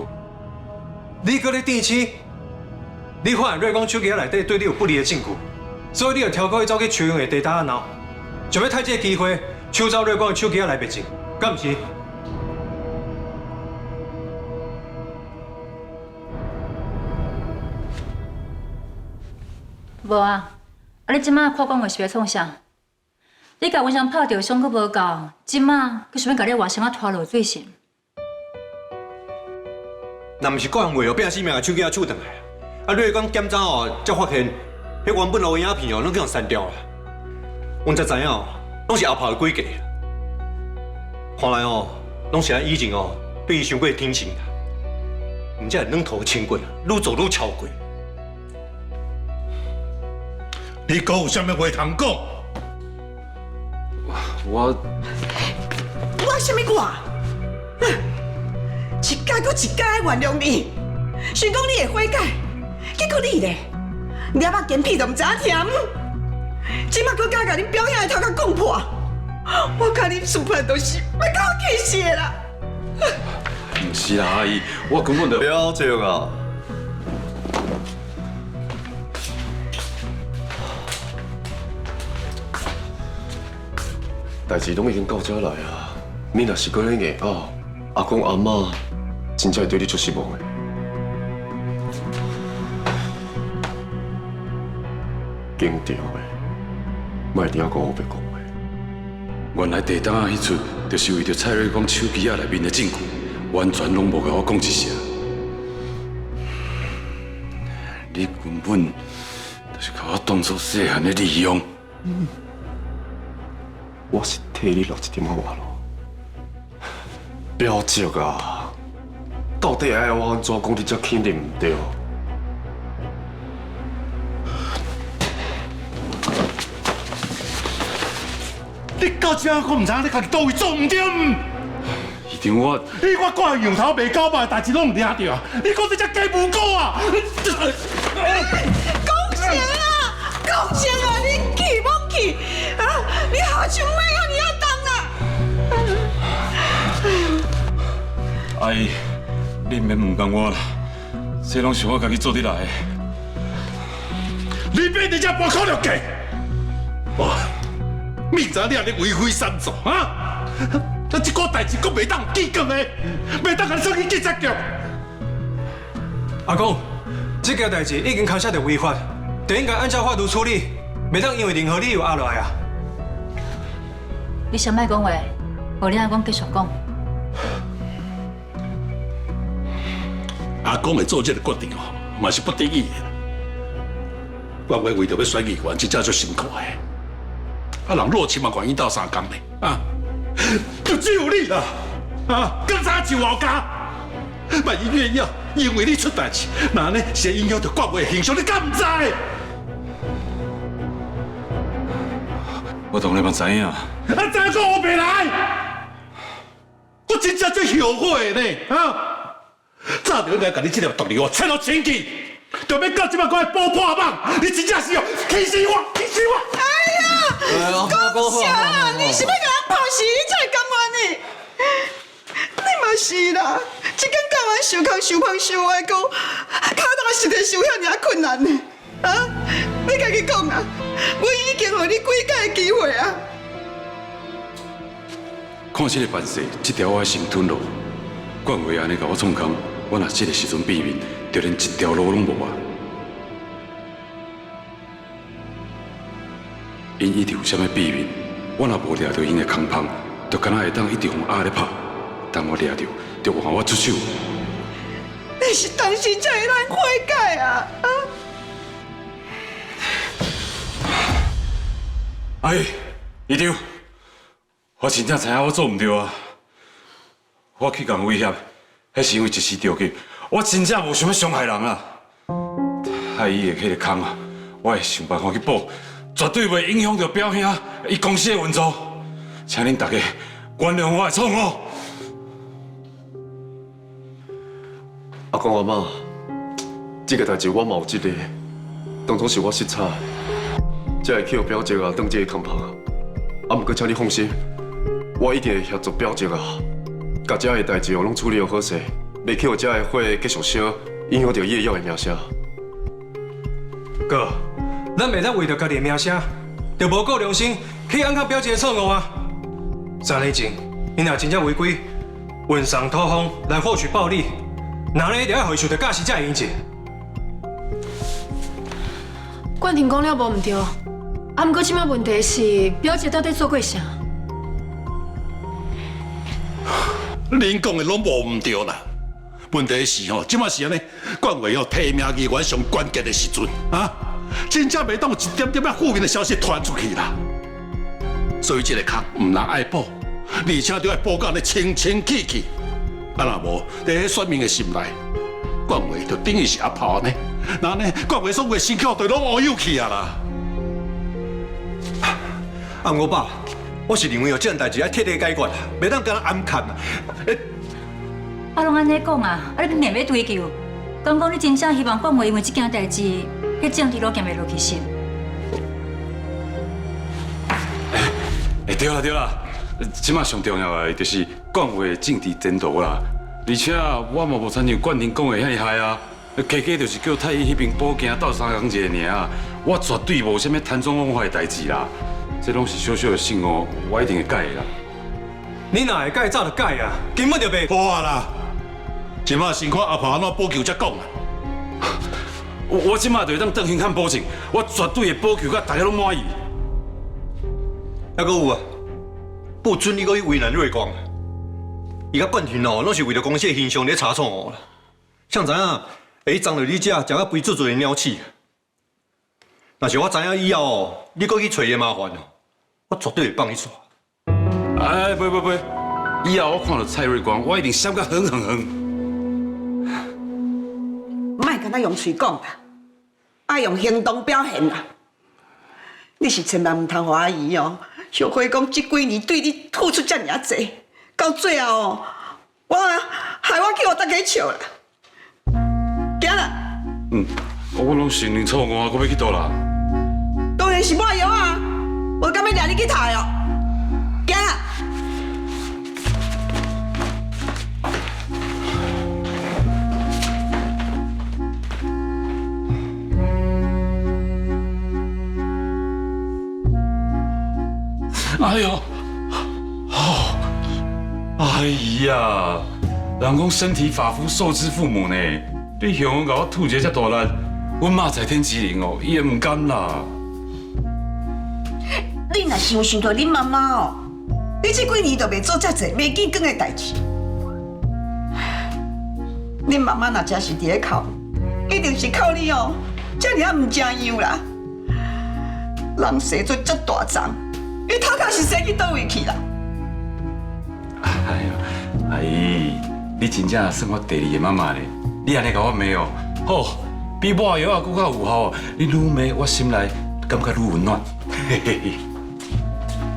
你搁咧电视？你发现瑞光手机内底对你有不利的证据，所以你就挑高去走去邱勇的地打闹，想要趁这个机会抽走瑞光的手机内面证，敢毋是？无啊，你即马看讲话是要创啥？你甲文祥拍着伤阁无够，即马佮想要甲你外甥仔拖落水线？若毋是讲话哦，拼死命把手机抢转来，啊，瑞光检查哦，才发现，迄原本录音片哦，拢叫人删掉了。阮才知影哦，拢是后拍的诡计。看来哦，拢是咱以前哦，被伊伤过天性啦，毋才会软头轻过，愈做愈超过。你讲有啥物话通讲？我什么我？一届搁一届原谅你，想讲你会悔改，结果你咧，粒仔坚皮都唔知甜。即马搁敢甲恁表兄的头壳讲破，我看恁输盘都是要甲我气死的啦！唔是啦，阿姨，我根本就表姐啊！代志拢已经到这来啊！你若是搁咧硬拗，阿公阿妈真正会对你出失望的。经常的，莫伫遐讲我白讲话。原来地档迄出，就是为着蔡瑞光手机内面的证据，完全拢无甲我讲一声。你根本就是甲我当作细汉的利用。我是替你落一点仔话咯，表姐啊，到底爱我安怎讲你才肯定唔对？你到这我唔知影你家己倒位做唔对。一定我挂羊头卖狗肉的代志拢唔听到，你讲这只鸡母狗啊！讲啥啊？讲啥啊？你气不气啊？你好像没有你要当啊！阿姨，你免问讲我啦，这拢是我家己做得来的。你变人家无可能给。哇！明知你安尼为非三作啊！这个代志，佫袂当记讲的，袂当甲你送去警察局。阿公，这件代志已经牵涉到违法，就应该按照法律处理，袂当因为任何理由压落来啊！你先莫讲话，无你阿公继续讲。阿公会做这个决定哦，嘛是不得已的。我为着要选议员，真正足辛苦的。啊，人落亲嘛，管伊斗3工呢，啊，就只有你啦，啊，更早就后家，万一越要因为你出代志，那呢是影响到国会形象，你敢唔知？我当然嘛知影。啊，再讲我袂来，我真正最后悔呢，啊，早就应该甲你这条道理我切到清气，就要到即摆过来补破网，你真正是哦，气死我，气死我！讲啥？你是要甲人拍死，你才会甘愿呢？你嘛是啦，这间干完受空受胖受坏，讲脚当实在受遐尔困难呢？啊？你家己讲啊！我已经给你几届的机会啊！看这个办事，这条我的心吞落。管委安尼甲我创空，我若这个时阵避免，就连一条路拢无啊！因一直有啥物秘密，我若无抓到因的空芳，就敢若会当一直用压咧拍。当我抓到，就换我出手。你是当时才会咱悔改啊！啊！哎，议长，我真正知影我做唔对啊！我去共威胁，迄是因为一时着急，我真正无想要伤害人啊！害伊的迄个空啊，我会想办法去补，绝对袂影响到表兄伊公司的运作。请恁大家原谅我的错误。阿公阿妈，这个代志我嘛有责任，当初是我失策。才会去互表姐啊，当这个空棚啊。啊，不过请你放心，我一定会协助表姐啊，把这个代志拢处理好势，袂去互这个火继续烧，影响到叶耀的名声。哥，咱袂当为着家己的名声，就无够良心去按靠表姐的错误啊！3年前，你若真正违规，运送土方来获取暴利，那呢就要回受到驾驶才会应责。冠廷讲了无毋对。啊，毋过即摆问题是表姐到底做过啥？恁讲的拢无唔对啦。问题是吼，即摆是安尼，管委要提名议员上关键的时阵啊，真正袂当有一点点仔负面的消息传出去啦。所以这个坑唔能爱补，而且就要补到安尼清清气气。啊，若无伫选民的心内，管委就等于是阿炮呢。那呢，管委所有的辛苦就拢乌有去啊啦。啊，我爸，我是认为哦，这件代志要彻底解决啦，袂当干暗看啦。啊，拢安尼讲啊，啊你面要追究，讲你真正希望管委因为这件代志，迄政治路行袂落去是？对啦对啦，即马上重要的就是管委政治前途啦，而且我嘛无参像冠廷讲的遐尼害啊，加加就是叫太医迄边保惊斗3工一个尔啊，我绝对无啥物贪赃枉法的代志啦。这拢是小小的信误，我一定会改的啦。你哪会改，早就改啊，根本就袂好啊啦！即马先看阿婆安怎补救才讲啊。我即马就当邓先看保证，我绝对会补救到大家拢满意。还阁有啊，不准你阁去为难瑞光。伊甲冠廷哦，拢是为了公司的形象咧查错哦啦。像知影会脏到你遮，食到肥做做的鸟鼠。若是我知影以后哦，你阁去找伊的麻烦哦。我绝对会放你耍。哎，不，以后我看到蔡瑞光，我一定闪个狠。莫跟他用嘴讲啦，爱用行动表现啦。你是千万唔通互阿姨哦，后悔讲这几年对你付出这尔济，到最后哦，害我去互大家笑啦。行啦。我拢承认错误，我要去倒啦。当然是抹药啊！我敢要抓你去杀哦！行啦！哎呦，哦，哎呀，人讲身体发肤受之父母呢，你向我甲我吐一个遮大力，阮妈在天之灵哦，伊也唔甘啦。你若想到恁妈妈哦，你这几年都袂做遮济袂见光的代志。恁妈妈若真是伫咧哭，一定是靠你哦，遮尔啊唔正样啦。人生做遮大桩，伊头壳是生去倒位去啦？哎呀，阿姨，你真正算我第二个妈妈呢。你安尼甲我骂哦，好，比抹药啊更较有效。你愈骂，我心内感觉愈温暖。嘿嘿嘿。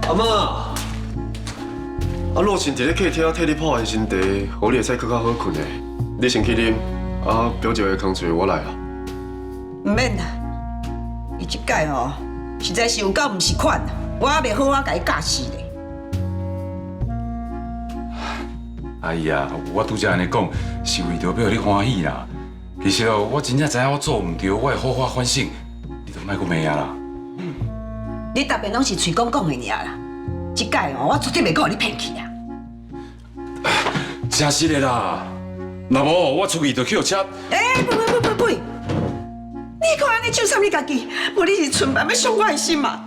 阿嬷，啊，陆亲伫咧客厅替你泡的身茶，互你会使更较好困的。你先去啉，啊，表姐的工作我来啊。唔免啦，伊即摆哦，实在是有够唔是款，我还袂好甲伊教死咧。哎呀，我拄则安尼讲，是为着要互你欢喜啦。其实哦，我真正知影我做唔对，我会好好反省。你就莫阁骂啊啦。你逐遍拢是嘴讲讲的尔啦，即摆哦，我绝对袂讲互你骗去啦。真是的啦，若无我出去就去车。不，你看安尼就算你家己，无你是存办要伤我的心嘛？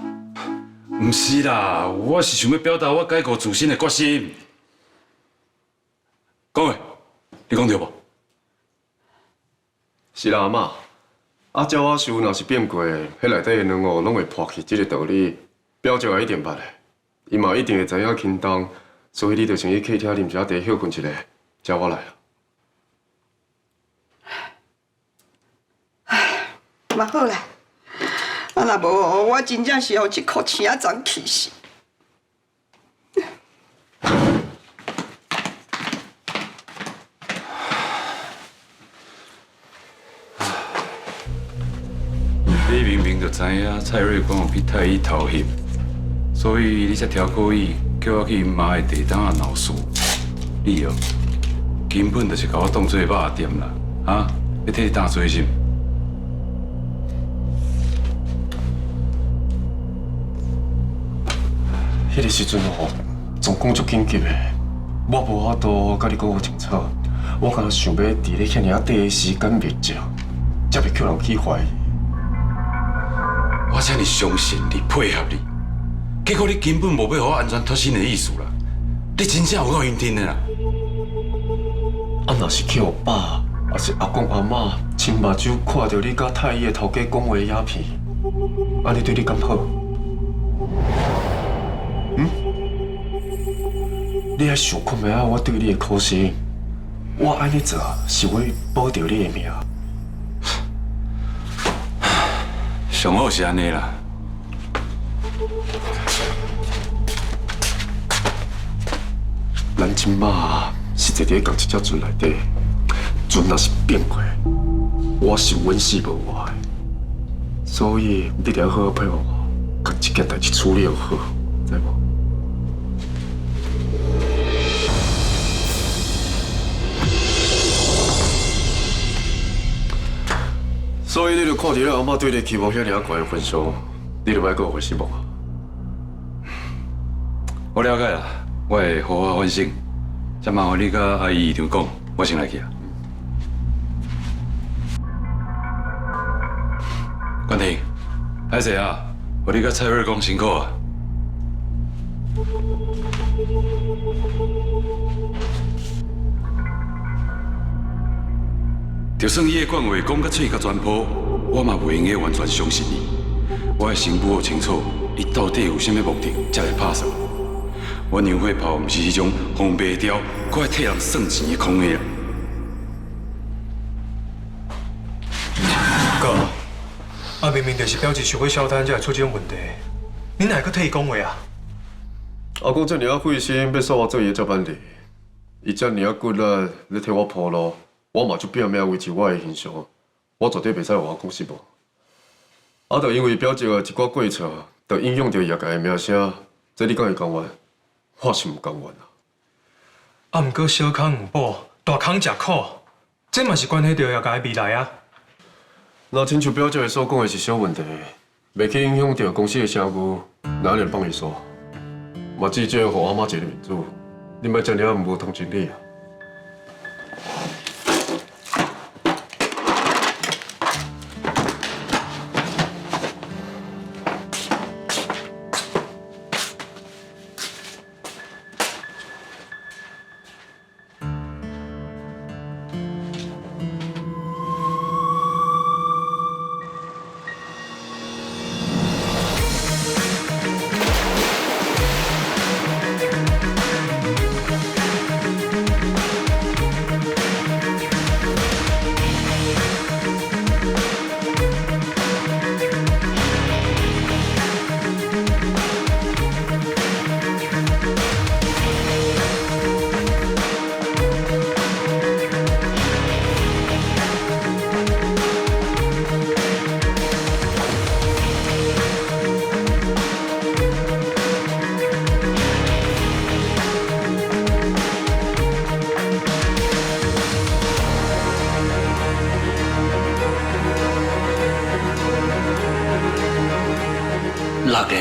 唔是啦，我是想要表达我改过自新的决心。讲话，你讲对无？是啦，阿嬷。啊，照我想，若是变过，迄内底的两个拢会破去，这个道理，表姐也一定捌的。伊嘛一定会知影轻重，所以你就先去客厅啉茶休困一下，才我来啊。嘛好啦，啊若无，我真正是互这口青仔脏气死。你明明就知影蔡瑞光有比太医头翕，所以你才挑故意叫我去妈的地档啊闹事。你哦，根本就是把我当做肉店啦，啊！要替你担做心。迄个时阵哦，总讲足紧急的，我无法度甲你讲好清楚。我敢若想要伫咧遐尔短的时间灭迹，才袂叫人去怀疑。我遮尔相信你，配合你，结果你根本无要互我安全脱身的意思啦！你真正有够认真的啦！啊，若是去互爸，还是阿公阿嬷亲目睭看到你甲太医的头家讲话的鸦片，安尼对你敢好？你还想看觅啊？我对你的苦心，我安尼做是为保住你的命。上好是安尼啦。咱即马是坐伫同一只船内底，船若是变过，我是稳死无活的。所以你得好好配合我，把这件代志处理好，知无？所以你就看到阿妈对你期望遐尔高的分数，你就莫阁会失望啊！我了解啦，我会好好反省。再麻烦你甲阿姨院长讲，我先来去啊。关婷，歹势啊，我你甲蔡瑞讲辛苦啊。就算伊的管话讲甲嘴甲全破，我嘛袂用个完全相信伊。我的心不好清楚，伊到底有啥物目的才来拍算。我娘火炮毋是迄种红白条，搁爱替人算钱的空的。哥，明明就是表姐想要消摊，才会出这种问题。你哪个替伊讲话啊？阿公遮尔啊费心，要送我做伊的接班人，伊遮尔啊骨力咧替我铺路。我嘛就拼命维持我的形象，我绝对袂使互我讲失望。啊，就因为表姐的一寡过错，就影响到业界的名声，这你讲会甘愿？我是唔甘愿啊。啊，毋过小康唔补，大康食苦，这嘛是关系到业界的未来啊。那亲像表姐所讲的是小问题，袂去影响到公司的声誉，哪能帮伊说？嘛至少互阿妈一个面子。你莫遮尔无同情理啊！六个。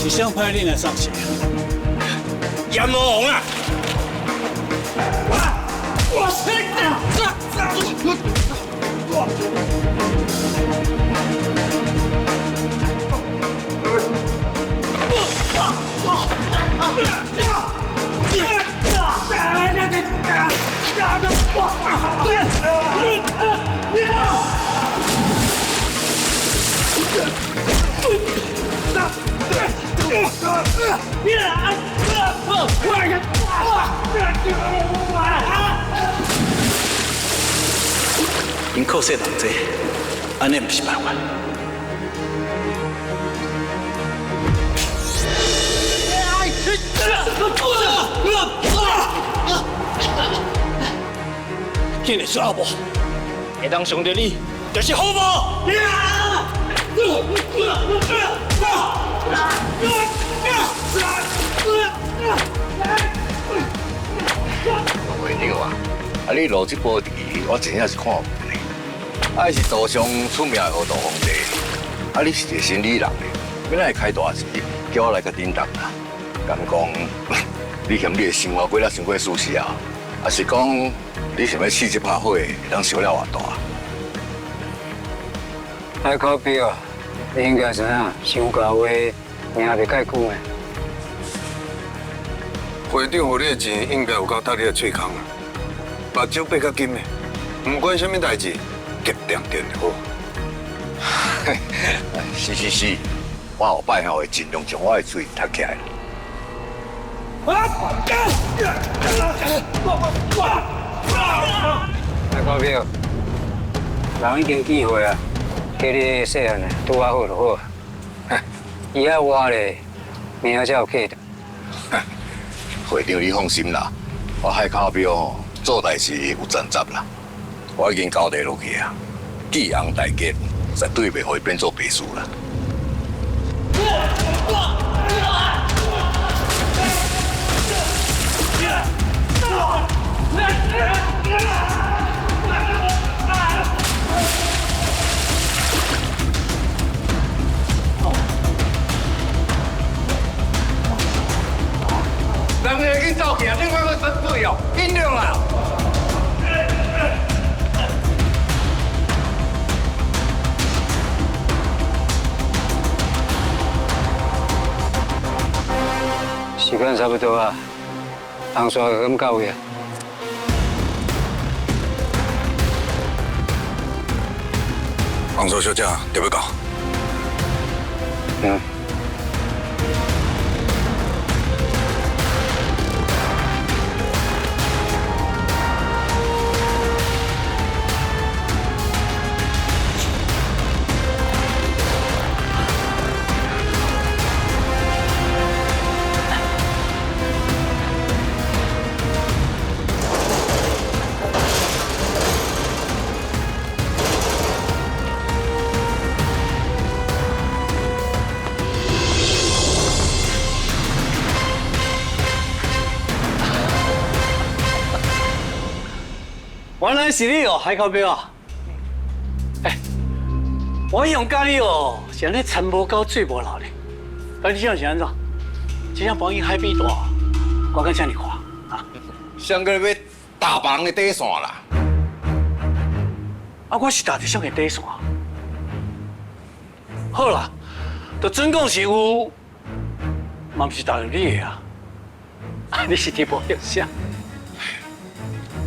是谁派你来上车？阎罗王啊！因口舌同济，安尼不是办法。今日是阿婆，会当上到你，就是好无。会长啊，你落这波题，我真正是看唔呢。啊，是岛上出名的河道皇帝，你是一个生理人呢，要哪会开大钱，叫我来甲叮当啦。敢讲，你嫌你的生活过得伤过舒适啊？还是讲你想要试一把火，当烧了偌大？海口表，你应该知影，伤高话命袂介久的。会长予你的钱应该有够搭你的喙孔啊，目睭闭较紧的，不管什么代志，急点点就好。是，我后摆会尽量将我的嘴踢起来。海口表，人已经记回啊，叫你细汉拄啊好就好。以后我咧，明仔才有客的。会长，你放心啦，我海口表做代志有专责啦，我已经交代落去啊，继昂大吉，绝对袂会变做白事啦。人哋已經走起啊！你快去神隊哦，緊張啦！时间差不多啊，红刷咁到嘅。黃嫂小姐，點樣講？嗯。原来是你哦，海口表啊！我用咖喱哦，是安尼餐无够水无流咧。但你想是安怎？这样帮伊海比大，我敢请你看啊！上个要打别人的底线啦！啊，我是打着上个底线。好啦，就准讲是有，嘛不是打着你的啊！你是伫无影响。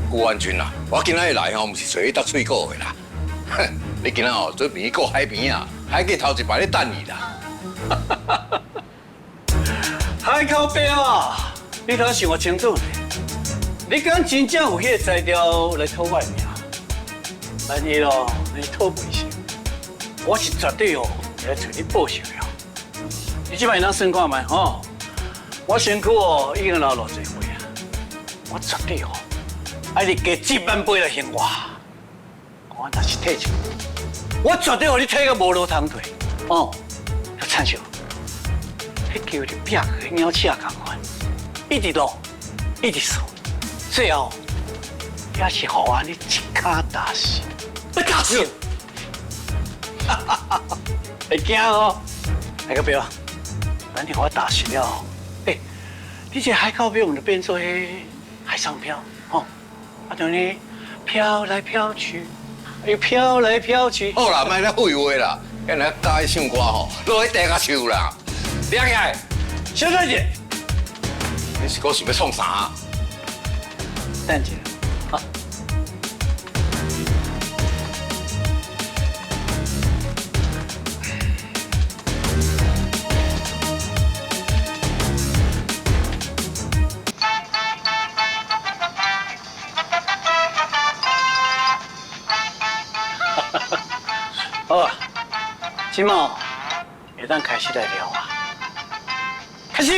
顾安全啦，我今仔日来吼，唔是找你搭水果的啦。哼，你今仔哦准备过海边啊，海记头一排咧等你啦。海口表啊，你头想我清楚呢。你敢真正有迄个材料来讨我的命？万一咯，你讨袂成，我是绝对哦来找你报仇的。你即摆能算看卖吼？我身躯哦已经流偌侪血啊，我绝对哦。爱你加7万倍来还我，我若是退休，我绝对让你退到无路通退。哦，要灿笑，迄叫你拼去鸟鼠同款，一直落，一直输，最后也是互我你一卡打死。要打死？会惊哦？海口表，咱听我打死了。你这海口表，我们就变做迄海上漂，吼。啊，就呢，飘来飘去，又飘来飘去。好啦，莫咧废话啦，现在教伊唱歌吼，落去地下唱啦。起来，小姐姐，你是讲想要创啥？等一下，好。好啊，今嘛会当开始来聊啊，开始。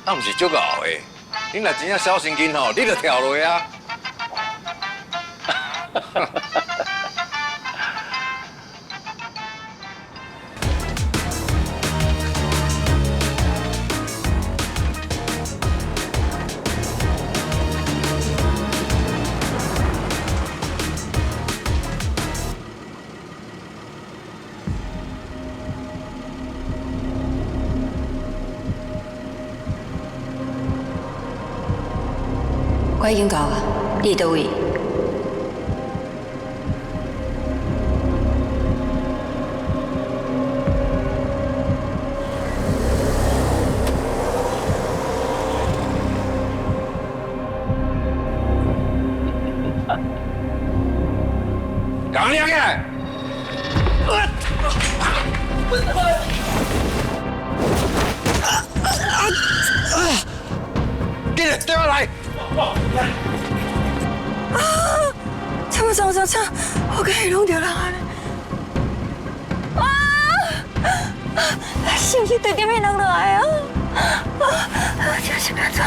啊，唔是足够的，你若真正小心筋吼，你就跳落啊。我已经到啊，你伫倒位？赶紧起来！给人掉下来！唱，我该会弄着人啊！是不是对面人来啊？这是安怎？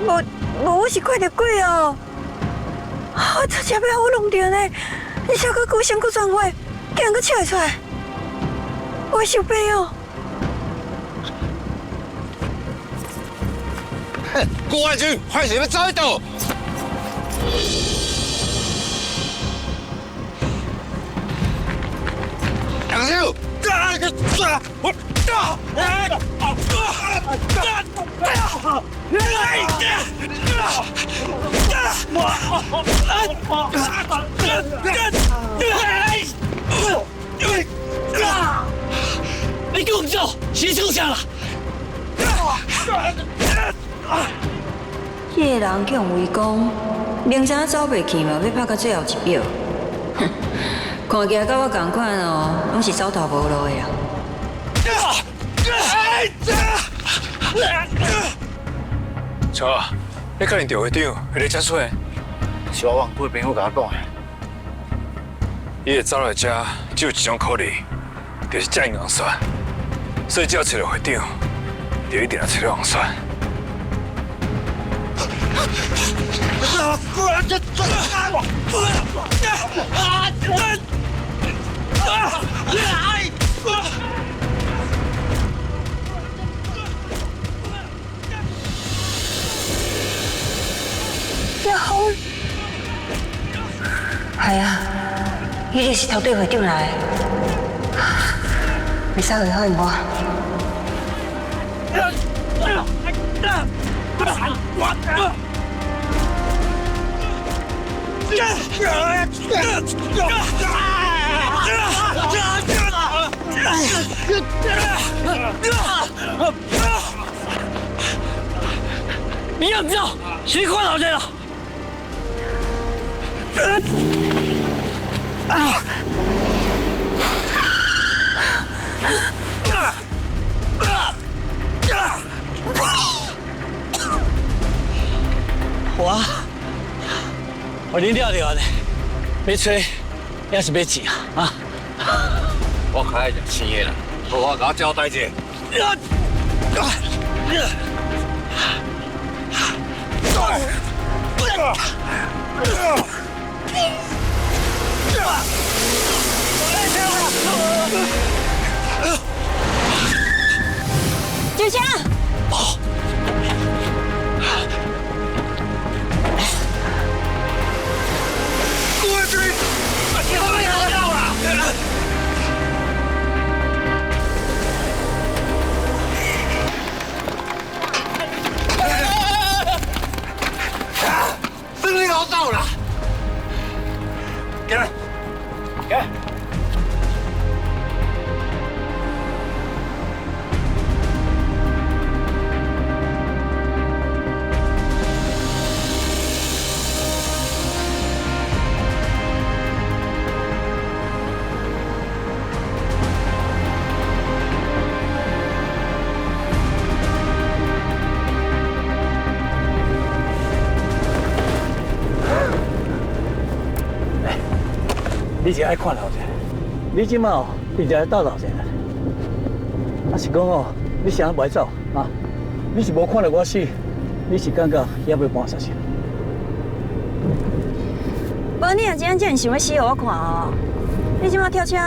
无，我是看到鬼哦！我差点要我弄着呢，你小可鼓声鼓转话，竟然搁笑会出来，我受悲哦！顾万军，快点走一走！杨秀，你给我走，先收下了。迄个人叫围攻，明知影走袂去嘛，要拍到最后一秒。哼，看起来甲我同款哦，拢是走投无路的啊。错，你可能调会长，会来接水。是我王贵朋友甲我讲的。伊会走来这，只有一种可能，就是这硬选。所以只要找到会长，就一定要找到红选。小红，系啊，伊就是头对会长来的，袂使危害我。你要不要？谁快老人了？我恁了了呢，要吹也是要钱啊！我开爱就生的啦，好我甲我交代者。九强。国军，你后面有到了。胜利要到了。给人，给。你是爱看老者，你即马哦，并且斗老者啦。啊是讲哦，你啥袂走啊？你是无看到我死，你是感觉也要搬啥事？无你若真正想要死给我看哦，你即马跳车？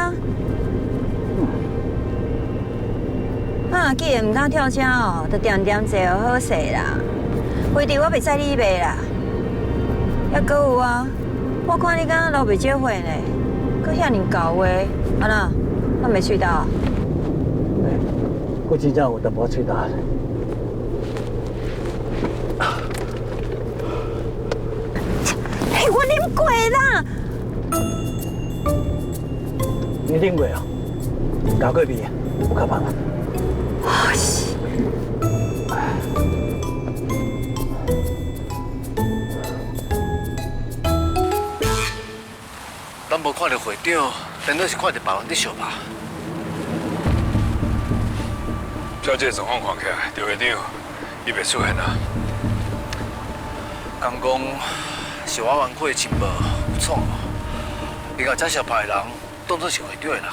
啊，既然唔敢跳车哦，就点点坐好好势啦。飞机我袂载你买啦。还阁有啊，我看你敢留袂少岁呢。佮遐尼厚话，安那，咱袂喙焦啊？我真正有淡薄喙焦。嘿，我啉过啦。你啉过哦？交过味，有较棒吗？咱无看到会长，难道是看到别人在相拍？照这状况看起来，刘会长伊袂出现啊。讲是我冤亏真无有错，你甲这些歹人当作是会对的人。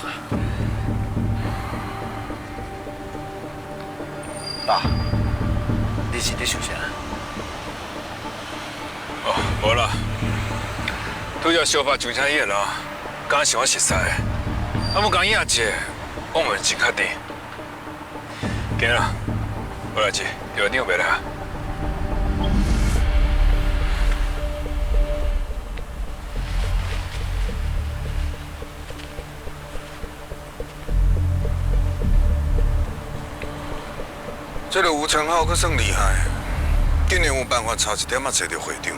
爸，你是咧想啥？哦，无啦，拄则小白上车伊个人，敢是我熟悉的，啊，要讲影者，我唔是真确定。行啦，无代志，药店袂来。这个吴成浩可算厉害，竟然有办法差一点仔找到会长。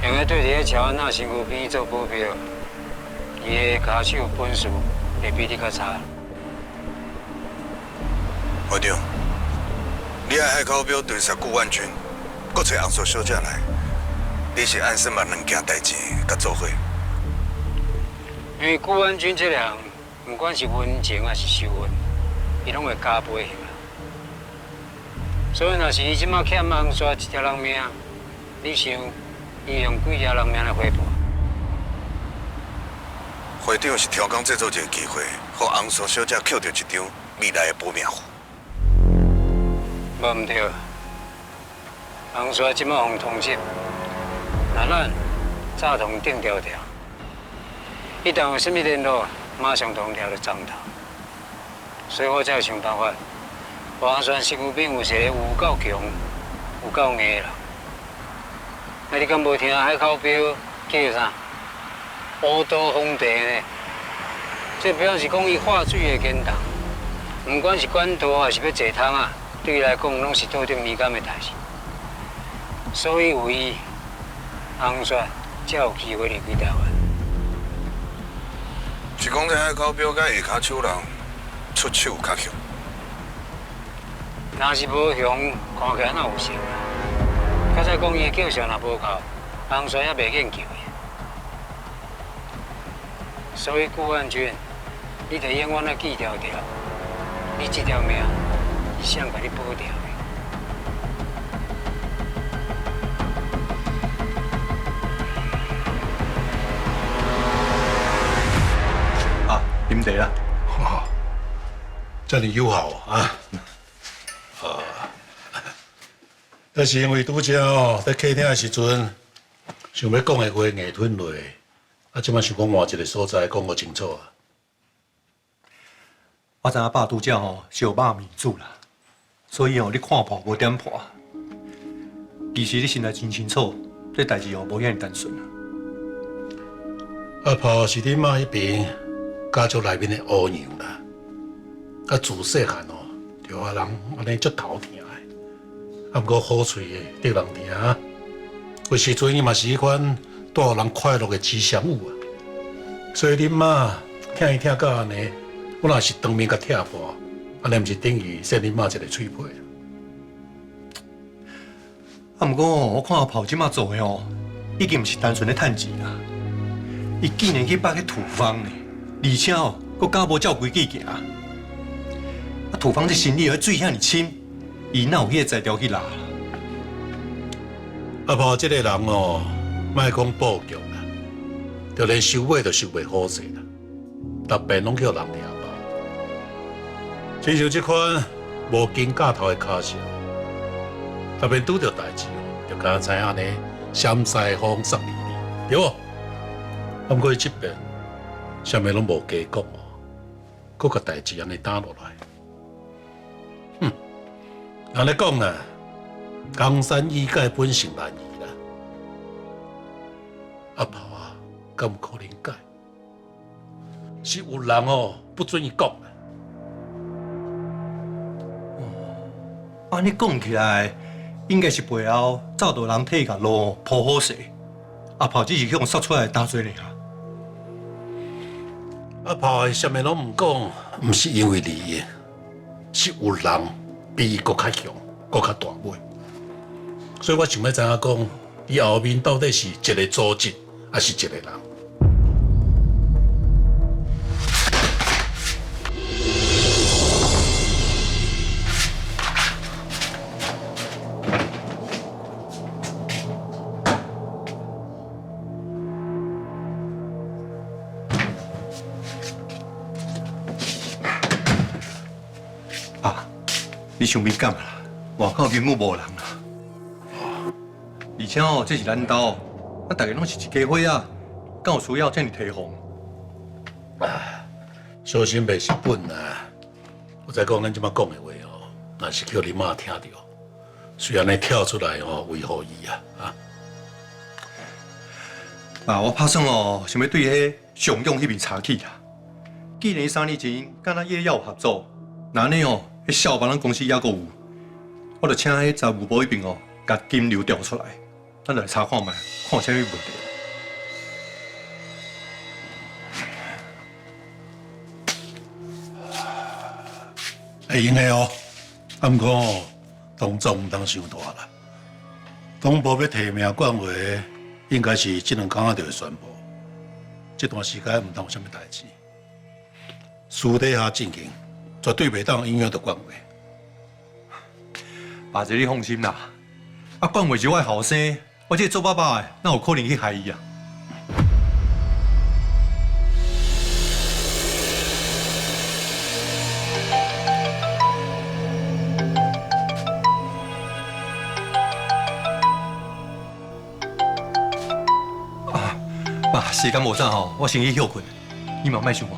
用个对伫个乔安娜身躯边做保镖，伊个脚手本事会比你较差。会长，你爱海口标对杀顾万军，搁找红素小姐来，你是按什么两件代志甲做伙？因为顾安军这人，不管是温情还是仇恨，伊拢会加倍去。所以，若是伊即马欠红刷一条人命，你想，伊用几条人命来回报？会长是调工制作一个机会，让红素小姐捡到一张未来的保命符。无毋对，红刷即马互通缉，那咱早同顶条条，一旦有啥物联络，马上同调就涨头。所以我才有想办法。黄山身躯边有一个有够强、有够硬的人。那你敢无听海口标叫啥？乌刀锋地呢？这表示讲伊化水的天堂，不管是管道还是要坐汤啊，对伊来讲拢是多着敏感的代志。所以有伊，红山才有机会离开台湾。是讲这海口标甲下骹手人出手较强。若是无强，看起来哪有成？较早讲伊叫声若无够，红山也袂瘾救伊。所以顾安军，你得永远来记条条，你这条命是谁甲你保掉的？啊，啉茶啦。哇，这么友好啊！就是因为拄则哦，在客厅的时阵，想要讲的话硬吞落，啊，即摆想讲换一个所在讲个清楚啊。我知影爸拄则吼是有肉面煮啦，所以吼你看破无点破。其实你心内真清楚，这代志哦无遐尔单纯啊。阿婆是恁妈迄边家族内面的乌牛啦，啊自细汉哦，就阿人安尼足头疼。啊，不过好嘴的得人听，有时阵伊嘛是迄款带予人快乐的吉祥物啊。所以恁妈听伊听到安尼，我若是当面甲拆破，安尼毋是等于扇恁妈一个嘴皮。啊，不过我看阿炮即马做的哦，已经毋是单纯的趁钱啦，伊竟然去摆去土方呢，而且哦，佫假无照规矩行。啊，土方这生意又水遐尔深。伊哪有迄个才调去拉？阿婆这个人哦，莫讲暴虐啦，就连收尾都收袂好势啦，逐遍拢叫人掠包。亲像这款无经架头的卡车，逐遍拄着代志哦，就敢知影安尼闪西风杀离离，对无？啊，不过伊这边啥物拢无加讲哦，佫甲代志安尼打落来。安尼讲啦，江山易改，本性难移啦。阿婆啊，敢有可能改？是有人哦，不准伊讲啦。安尼讲起来，应该是背后走道人替伊甲路铺好势，阿婆只是向说出来打嘴尔。阿婆啥物拢唔讲，毋是因为利益，是有人。比伊佫较强，佫较大尾，所以我想要知影讲，伊后面到底是一个组织，还是一个人？伤敏感啦，外口根本无人啦。而且哦，这是咱兜，啊，大家拢是一家伙啊，敢有需要这么提防？小心袂是本啊！我再讲咱即摆讲的话哦，若是叫你妈听到，虽然你跳出来哦，维护伊啊！爸，我打算哦，想要对迄上勇迄边查起啦。既然3年前跟咱夜耀合作，那呢哦，迄小帮咱公司还阁有，我就请迄财务部迄边哦，甲金流调出来，咱来查看卖，看有啥物问题。会用的哦，啊，毋过哦，动作毋通伤大啦。党部要提名冠伟，应该是这2天就会宣布。这段时间毋通有啥物代志，私底下进行，绝对袂当影响到冠伟。爸，这你放心啦。啊，冠伟是我的后生，我这做爸爸的，哪有可能去害伊啊？爸，时间无早吼，我先去休困，你嘛莫想我。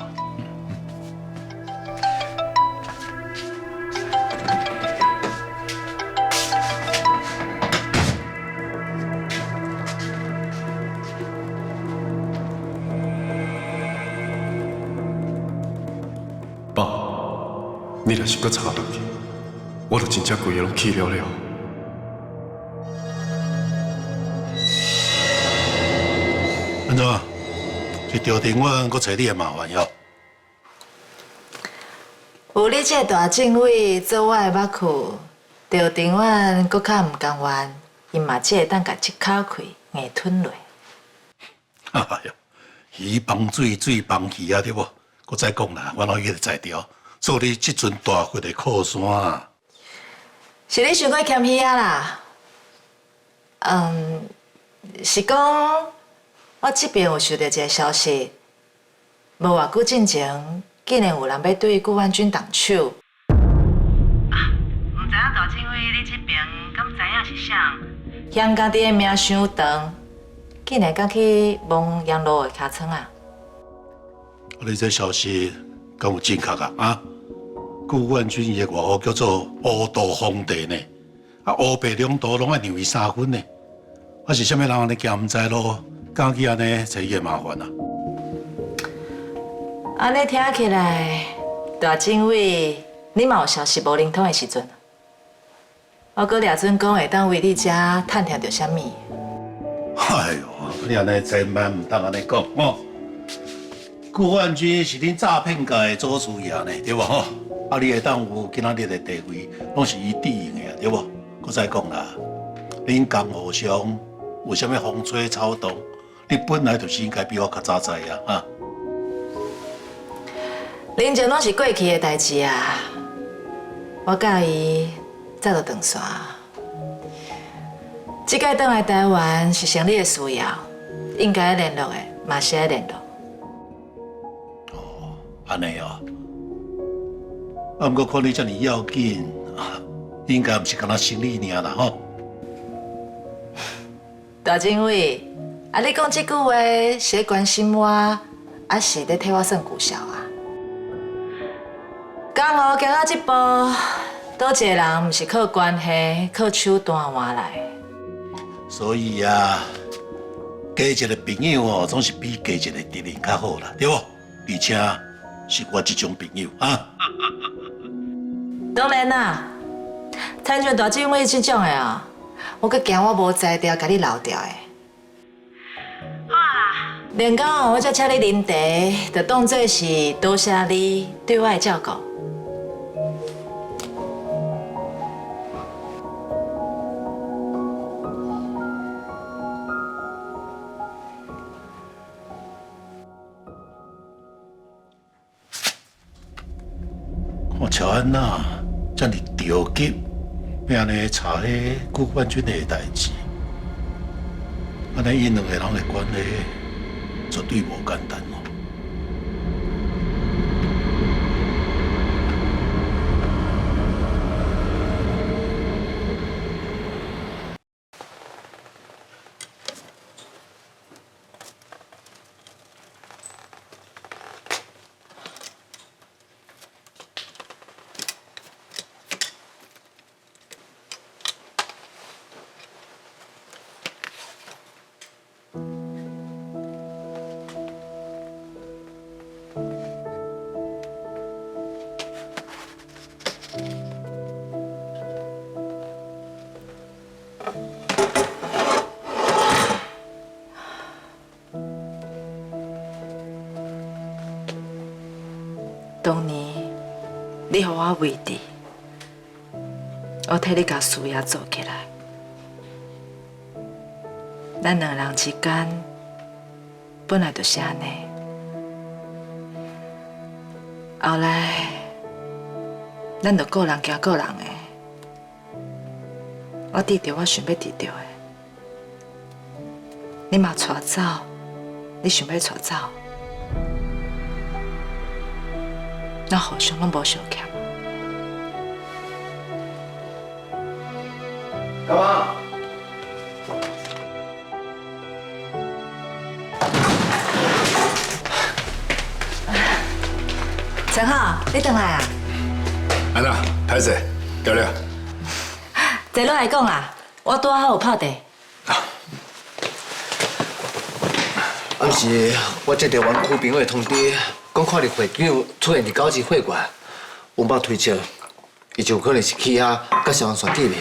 爸，你若是搁插落去，我就真正规个拢去了了。安怎？是赵庭院搁找你的麻烦哟？有你这大政委做我的目库，赵庭院搁较唔甘愿，伊嘛只会当甲一口气硬吞落。哎呀，鱼帮水，水帮鱼啊，对无？搁再讲啦，我老伊就才调，做你即阵大佛的靠山啊。是你想过欠鱼啊啦？是讲。我这边有收到一个消息，无偌久之前，竟然有人要对顾万军动手。唔知影大政委你这边敢知影是啥？嫌家己的命伤长，竟然敢去摸杨路的尻川啊！你这消息敢有正确啊？啊，顾万军伊的外号叫做乌道皇帝呢，啊乌白两道拢爱让伊3分呢，啊是啥物人安尼惊唔知咯？敢去安尼才越麻烦啊！安尼听起来，大政委，你嘛有消息无灵通的时阵，我搁掠准讲会当为你遮探听到啥物？哎呦，你安尼千万唔当安尼讲哦！顾万军是恁诈骗界的祖师爷呢，对无吼？啊，你会当有今仔日的地位，拢是伊指引的，对无？搁再讲啦，恁江湖上有啥物风吹草动？你本来就是应该比我较早知啊！啊，恁这拢是过去的代志啊！我甲伊早就断线。这届倒来台湾是生理的需要，应该联络的嘛是爱联络。哦，安尼哦。啊，不过看你遮尔要紧，应该毋是干那生理尔啦吼。大政委。啊！你讲这句话是关心我，还是在替我算旧账啊？江湖行到这步，倒一个人毋是靠关系、靠手段换来？所以啊，加一个朋友哦，总是比加一个敌人较好啦，对不？而且是我这种朋友啊。当然啦，参像大政委这种的哦，我阁惊我无才调，甲你漏掉的。连讲我才请你啉茶，就当作是多谢你对我的照顾。看乔安娜这么着急，要安尼查迄顾冠军的代志，安尼因2个人的关系。绝对无简单哦！当年你互我位置，我替你甲事业做起来。咱两人之间本来就是安尼，后来咱就个人行个人的。我得到我想要得到的，你嘛带走，你想要带走，咱互相拢无相欠。干嘛？陈浩，你回来啊？安娜，歹势，聊聊。坐落来讲啊，我拄好有泡茶。暗时我接到阮区朋友的通知，讲看到会长出现伫高级会馆，阮爸推测，伊就可能是去遐甲消防栓见面。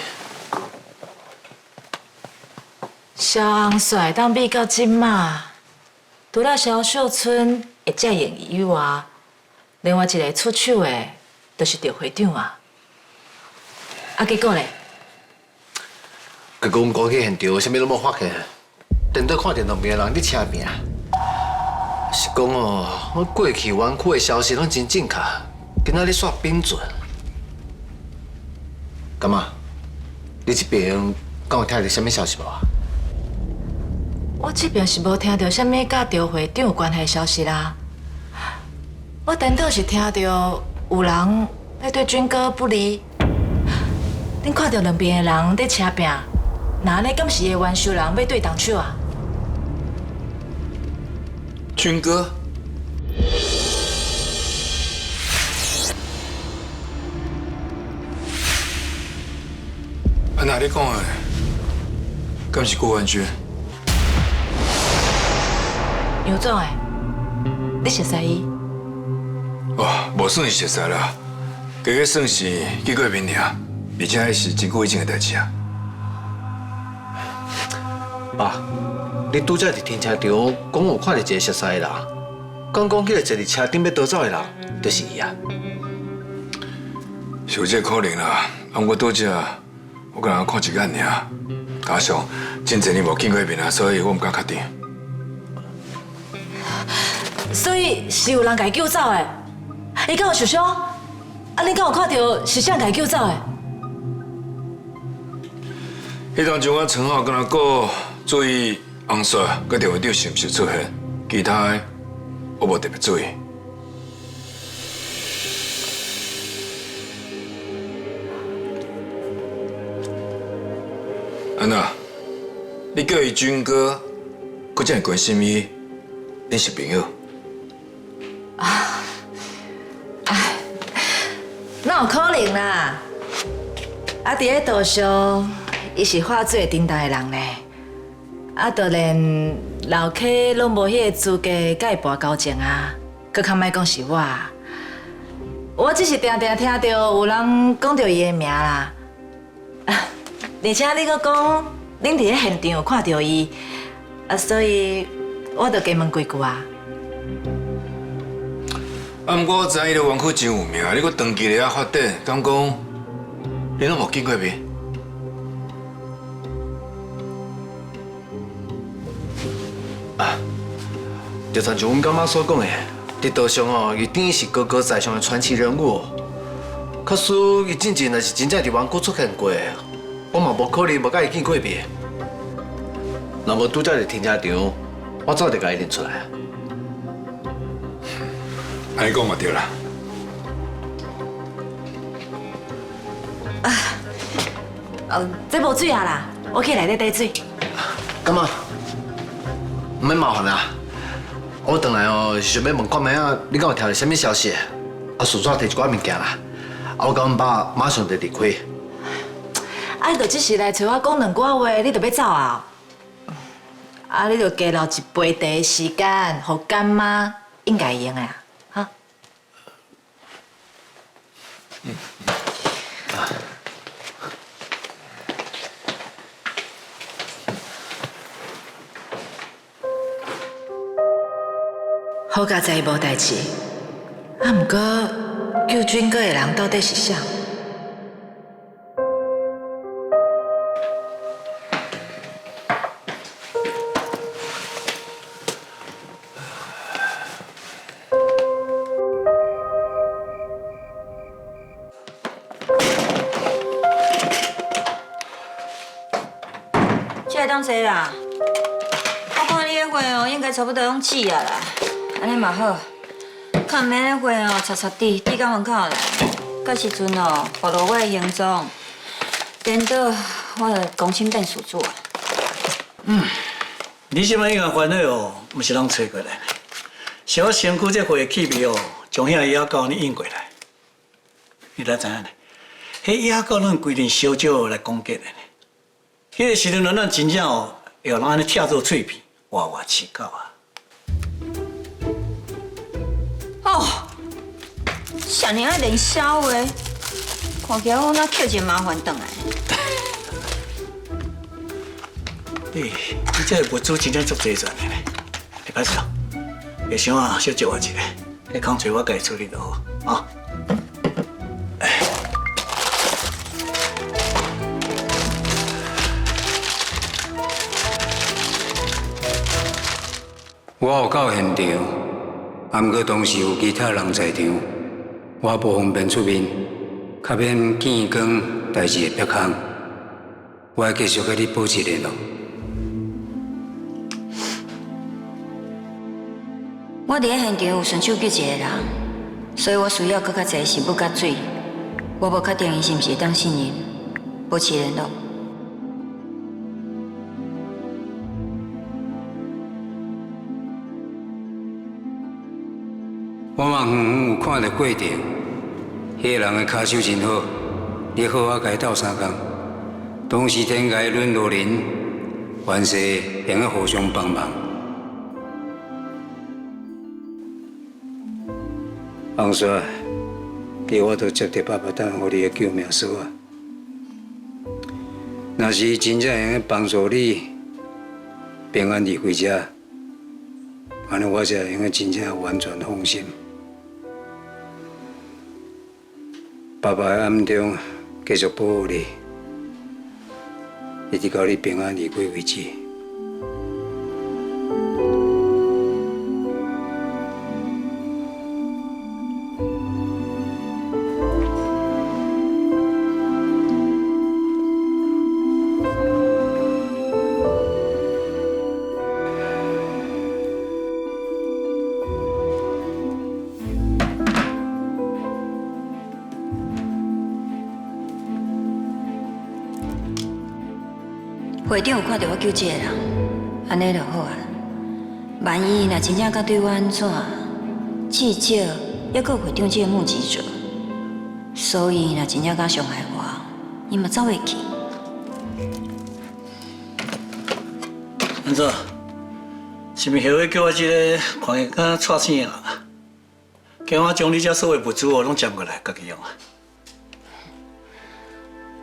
消防栓当比到即马，除了萧秀春会遮用以外，另外一个出手的，就是赵会长啊。啊，结果咧？结果阮赶去现场，啥物拢无发现，等到看见两边的人伫车边。是讲哦，我过去湾区的消息拢真正确，今仔日煞变准。干嘛？你这边敢有听到啥物消息无啊？我这边是无听到啥物甲赵会长有关系的消息啦。我单倒是听到有人在对军哥不利。恁看到两边的人在车拼，那安尼敢是个冤仇人要对动手啊？军哥，安娜你讲的，敢是郭元军？杨总诶，你熟悉伊？哦，无算是熟悉啦，加个算是见过面尔，而且还是真久以前的代志啊。爸，你拄则伫停车场讲有看到一个熟悉的人，讲迄个坐伫车顶要逃走的人，就是伊啊。是有这可能啦，啊，我拄则我刚刚看一眼尔，加上真侪年无见过面啊，所以我唔敢确定。所以是有人家救走的，伊敢有受伤？啊，你敢有看到是谁家救走的？迄当中我陈浩跟他讲，注意红雪佮赵会长是毋是出现，其他的我无特别注意。安娜，你叫伊军哥，佮这么关心伊，恁是朋友？哪有可能啦？啊，伫咧道上，伊是化罪顶台的人呢。啊，就连老 K 拢无迄个资格甲伊跋交情啊，佮较莫讲是我。我只是定定听到有人讲到伊的名啦。而且你佮讲，恁伫咧现场有看到伊，啊，所以我就加问几句啊。啊，毋过我知伊咧湾区真有名，你搁长期咧遐发展，敢讲你拢无见过面？啊，就像阮干妈所讲的，伫道上哦，伊等于是高高在上的传奇人物。可是伊真正若是真正伫湾区出现过，我嘛无可能无甲伊见过面。若无拄则伫停车场，我早就甲伊认出来啊。安尼讲嘛对啦。这无水啊啦，我去内底打水。干嘛？唔免麻烦啦。我回来哦，是想要问看卖啊，你敢有听到啥物消息？啊，顺便摕一寡物件啦。啊，我甲阮爸马上就离开。啊，你就只是来找我讲两句话，你就要走啊？啊，你就加留一杯茶的时间，互干妈应该会用的啦。好佳在无代志，啊，毋过救军哥的人到底是啥？这个当坐啦。我看你的货哦，应该差不多拢试啊啦，安尼嘛好。看明的货哦，擦擦地，滴到门口来。到时阵哦，暴露我的行踪，颠倒我就公亲变事主啊。你即摆应该烦恼哦，毋是拢找过来，是我身躯这货的气味哦，将遐野狗呢引过来。你知影呢？迄野狗拢规定烧酒来攻击的呢。迄个时阵，咱真正哦，会互人安尼拆做脆片，哇哇饲狗啊！哦，啥尔爱连销的，看起来我那捡一个麻烦转来。你这个物资真正足齐全的咧，会歹势哦，会想啊小借我一个，迄空找我家己处理就好啊。我有到现场，啊，毋过当时有其他人在场，我无方便出面，较免见光代志会曝空。我会继续甲你保持联络。我伫咧现场有顺手救一个人，所以我需要更较侪食物甲水。我无确定伊是毋是会当信任，保持联络。我嘛远远有看到过程，迄个人的骹手真好，你好啊，甲伊斗相共。当时天涯沦落人，万事会用互相帮忙。红雪，记我都接伫爸爸等互你的救命书啊！若是真正会用帮助你平安离开这，安尼我才会用真正完全放心。爸爸在暗中继续保护你，一直到你平安离开为止。会长有看到我救这个人，安尼就好啊。万一若真正甲对我安怎，至少还阁有会长这个目击者，所以若真正甲伤害我，伊嘛走袂去。安怎？是毋是后尾叫我这个看起敢带钱的人啊？叫我将你这所有物资哦，拢接过来，家己用啊？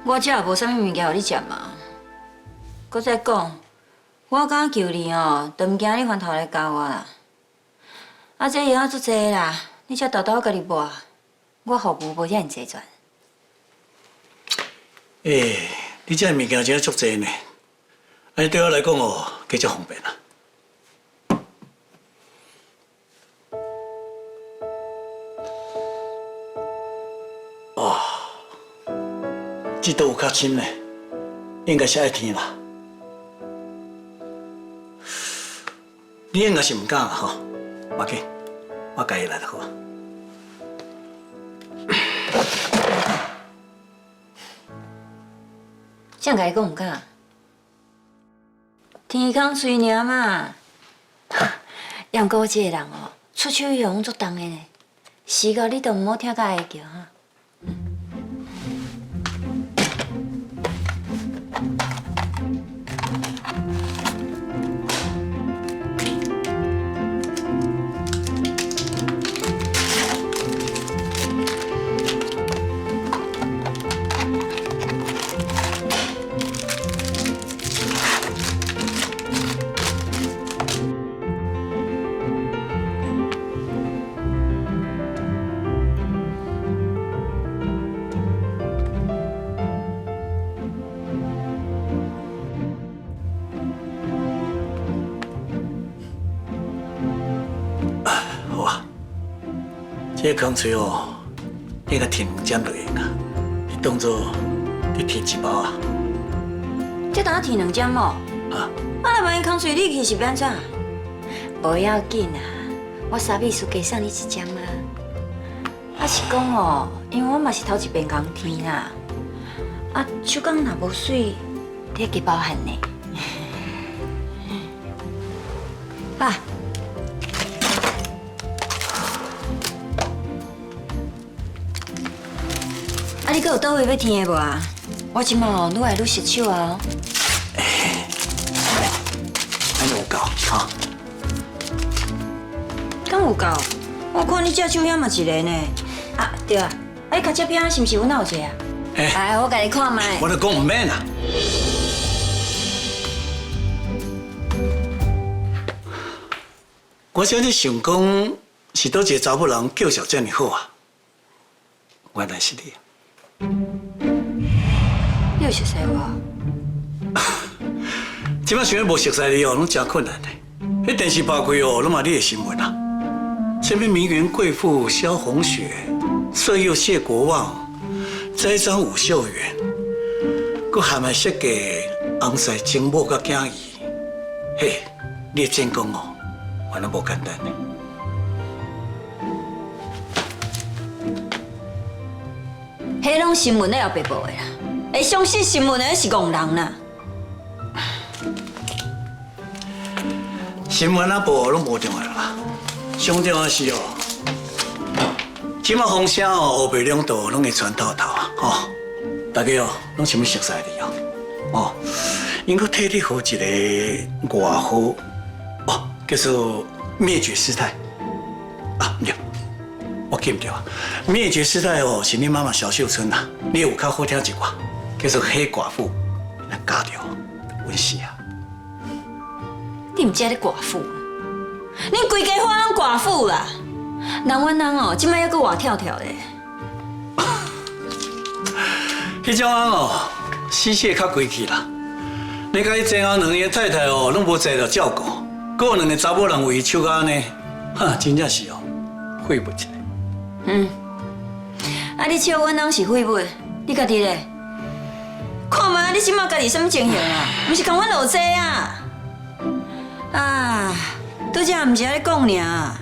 我这也无啥物物件互你食嘛。搁再讲，我敢救你哦，都毋惊你翻头来教我啦。啊，这药仔足济啦，你才豆豆家己抹，我服务无遐尼齐全。你这物件真足济呢，安尼对我来讲哦，加足方便啊。哦，这都有较深呢，应该是爱天啦。你应该是唔敢啦吼，别紧，我家己来就好。谁甲你讲唔敢？天空水尔嘛。杨哥这个人哦，出手用足重的呢，死到你都唔好听甲伊叫哈。这个空嘴哦，你甲摕2针就用啊，你当做你摕1包啊。这当摕2针哦。啊。若万一空嘴你去是变怎？无要紧啊，我三秘书加送你1针啊。啊是讲哦，因为我嘛是头一遍讲天啦。啊，手工若无水，你给包含呢。爸。啊，你阁有倒位要添的无啊？我即马哦，愈来愈熟手啊。安尼有够哈？敢有够？我看你这手遐嘛一个呢。啊，对啊，啊，你脚这边是毋是阮哪有一个啊？哎，我甲你看卖。我就讲唔免啦。我想你想讲是倒一个查某人叫小这么好啊？原来是你。你有熟悉我？即摆想要无熟悉你哦，拢真困难的。迄电视报开哦，拢嘛你的新闻啊。什么名媛贵妇萧红雪，色诱谢国旺，栽赃吴秀媛，佮还卖设计红婿情某佮囝儿，嘿，你的战功哦，原来无简单呢。迄拢新闻咧后白报的啦，会相信新闻的是戆人啦。新闻啊报拢无重要啦，上重要的是哦，即马风声哦，黑白两道拢会传透透啊，吼，大家哦拢想要熟悉你哦，哦，因佮替你好一个外号，哦，叫做灭绝师太，啊，唔对，我记唔对啊，灭绝师太哦是你妈妈萧秀春啊，你有较好听一话，叫做黑寡妇，嫁着温氏啊。你毋知你寡妇，恁规家伙拢寡妇啦！人阮人哦，即摆还阁活跳跳的。迄种人哦，死死较规气啦。你甲伊前后2个太太哦，拢无在着照顾，阁有2个查某人为伊手安尼，哈，真正是哦，废物一个。嗯，啊，你笑阮人是废物，你家己咧？看嘛，你即摆家己什么情形啊？毋是共阮落济啊？啊，拄则毋是咧讲尔，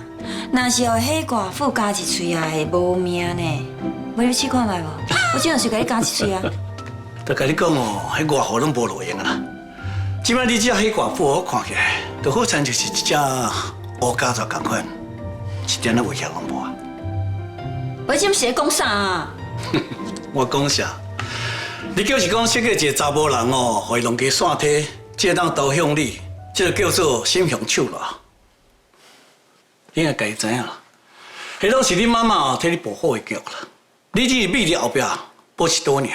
若是互迄寡妇加一喙啊，会无命呢。无你试看卖无？我真是甲你加一喙啊。都甲你讲哦，迄外号拢无路用啦。即摆你只迄寡妇，我看起来，就好像就是一只乌鸦雀共款，一点仔危险拢无啊。我这是咧讲啥啊？我讲啥？你就是讲设计一个查某人哦，互伊弄家散体，即个当投向你。这叫做心向手啦，你也该知影啦。迄拢是你妈妈替你保护的局啦。你只是秘伫后壁保一刀尔，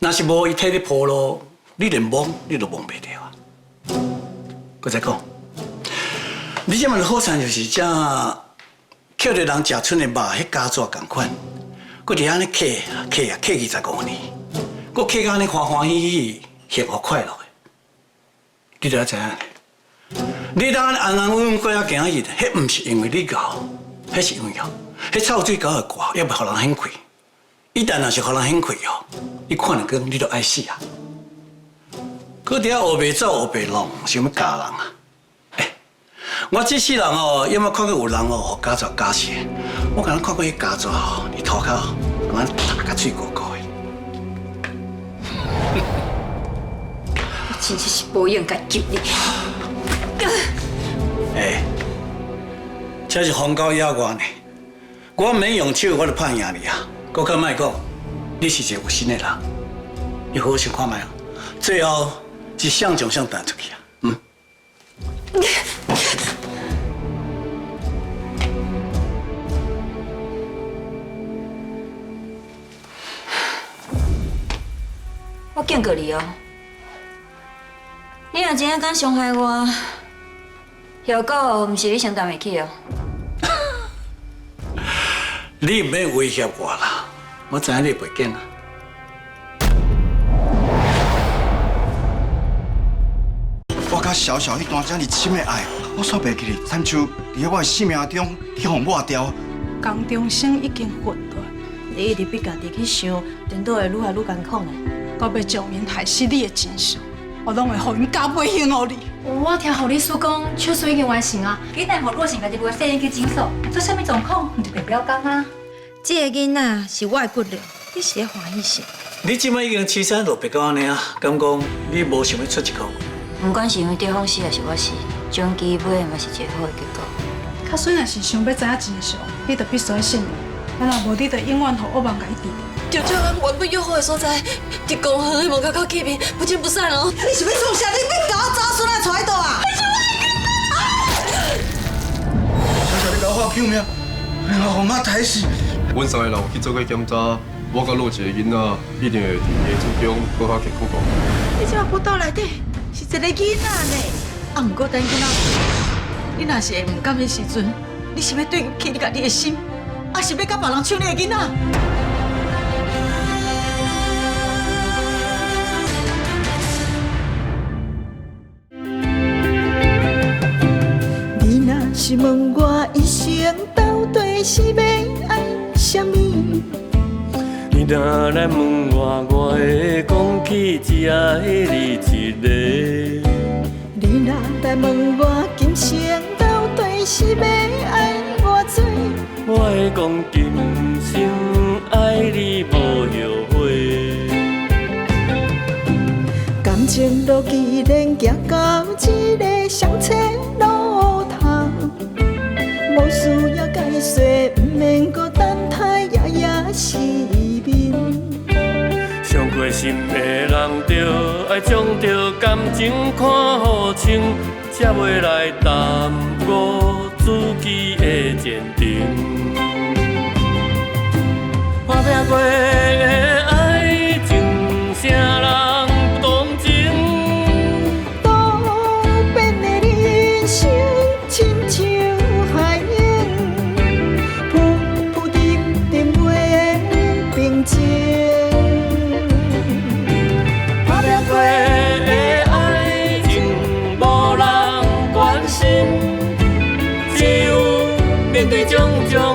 若是无伊替你铺路，你连摸你都摸袂着啊。搁再讲，你这么好惨就是只捡着人食剩的肉，迄家雀共款，搁伫安尼客25年，搁客到安尼欢欢喜喜、幸福快乐。你就要知影，你当安安稳稳过啊行日，迄毋是因为你搞，迄是因为哦，迄臭水搞个挂，也袂互人嫌气。一旦若是互人嫌气哦，你看两光你就爱死啊！搁伫遐黑白走黑白弄，想要嫁人啊？我这世人哦，也冇看过有人哦，家雀家死。我敢看过迄家雀哦，伫涂骹安打甲水鼓鼓的。真是无应该救你。这是风高野外呢，我免用手我就拍赢你啊！搁较莫讲，你是一个有心的人，你好好想看卖啊！最后一项奖项弹出去啊！嗯。我见过你哦。你若真正敢伤害我，后果毋是你承担袂起哦。你唔免威胁我啦，我知影你袂惊啊。我甲小迄段遮尔深的爱，我煞袂记哩，亲像伫我的生命中去互抹掉。江中生已经混乱。你一直逼家己去想，颠倒会愈来愈艰苦呢。到要证明害死你的真相，我拢会互因加倍幸福你。我听护理师讲，手术已经完成啊。囡仔互我先家己袂适应去诊所，做啥物状况，毋就白表讲啊。这个囡仔是我的骨肉，你是咧欢喜啥？你即摆已经起身落白到安尼啊，敢讲你无想要出一口？不管是因为对方死还是我死，终其尾嘛是一个好的结果。卡水若是想要知影真相，你就必须要信任，啊若无你就永远互恶梦甲伊治。就叫咱原本约好的所在，伫公园的门口见面，不见不散哦。你是要创啥？你要甲我查孙仔带倒啊？小小你甲我救命，你把我妈抬死。阮三个人去做个检查，我甲落一个囡仔一定会伫夜子中好好健康过。你这腹肚内底是一个囡仔呢，啊，毋过等囡仔，你若是会唔甘的时阵，你是要对不起你家己的心，还是要甲别人抢你的囡仔？你若是问我一生到底是要爱什么？你若来问我，我会讲起只爱你一个。你若来问我，今生到底是要爱我多？我会讲今生爱你无后悔。感情路既然行到这个相切路头，无需要解释，不免搁等待夜夜失眠。伤过心的人，着爱将着感情看好清，才袂来耽误自己的前程。打拼过的爱情，啥人不同情？多变的人生，亲像海涌，浮浮沉沉袂平静。打拼过的爱情，无人关心，只有面对种种。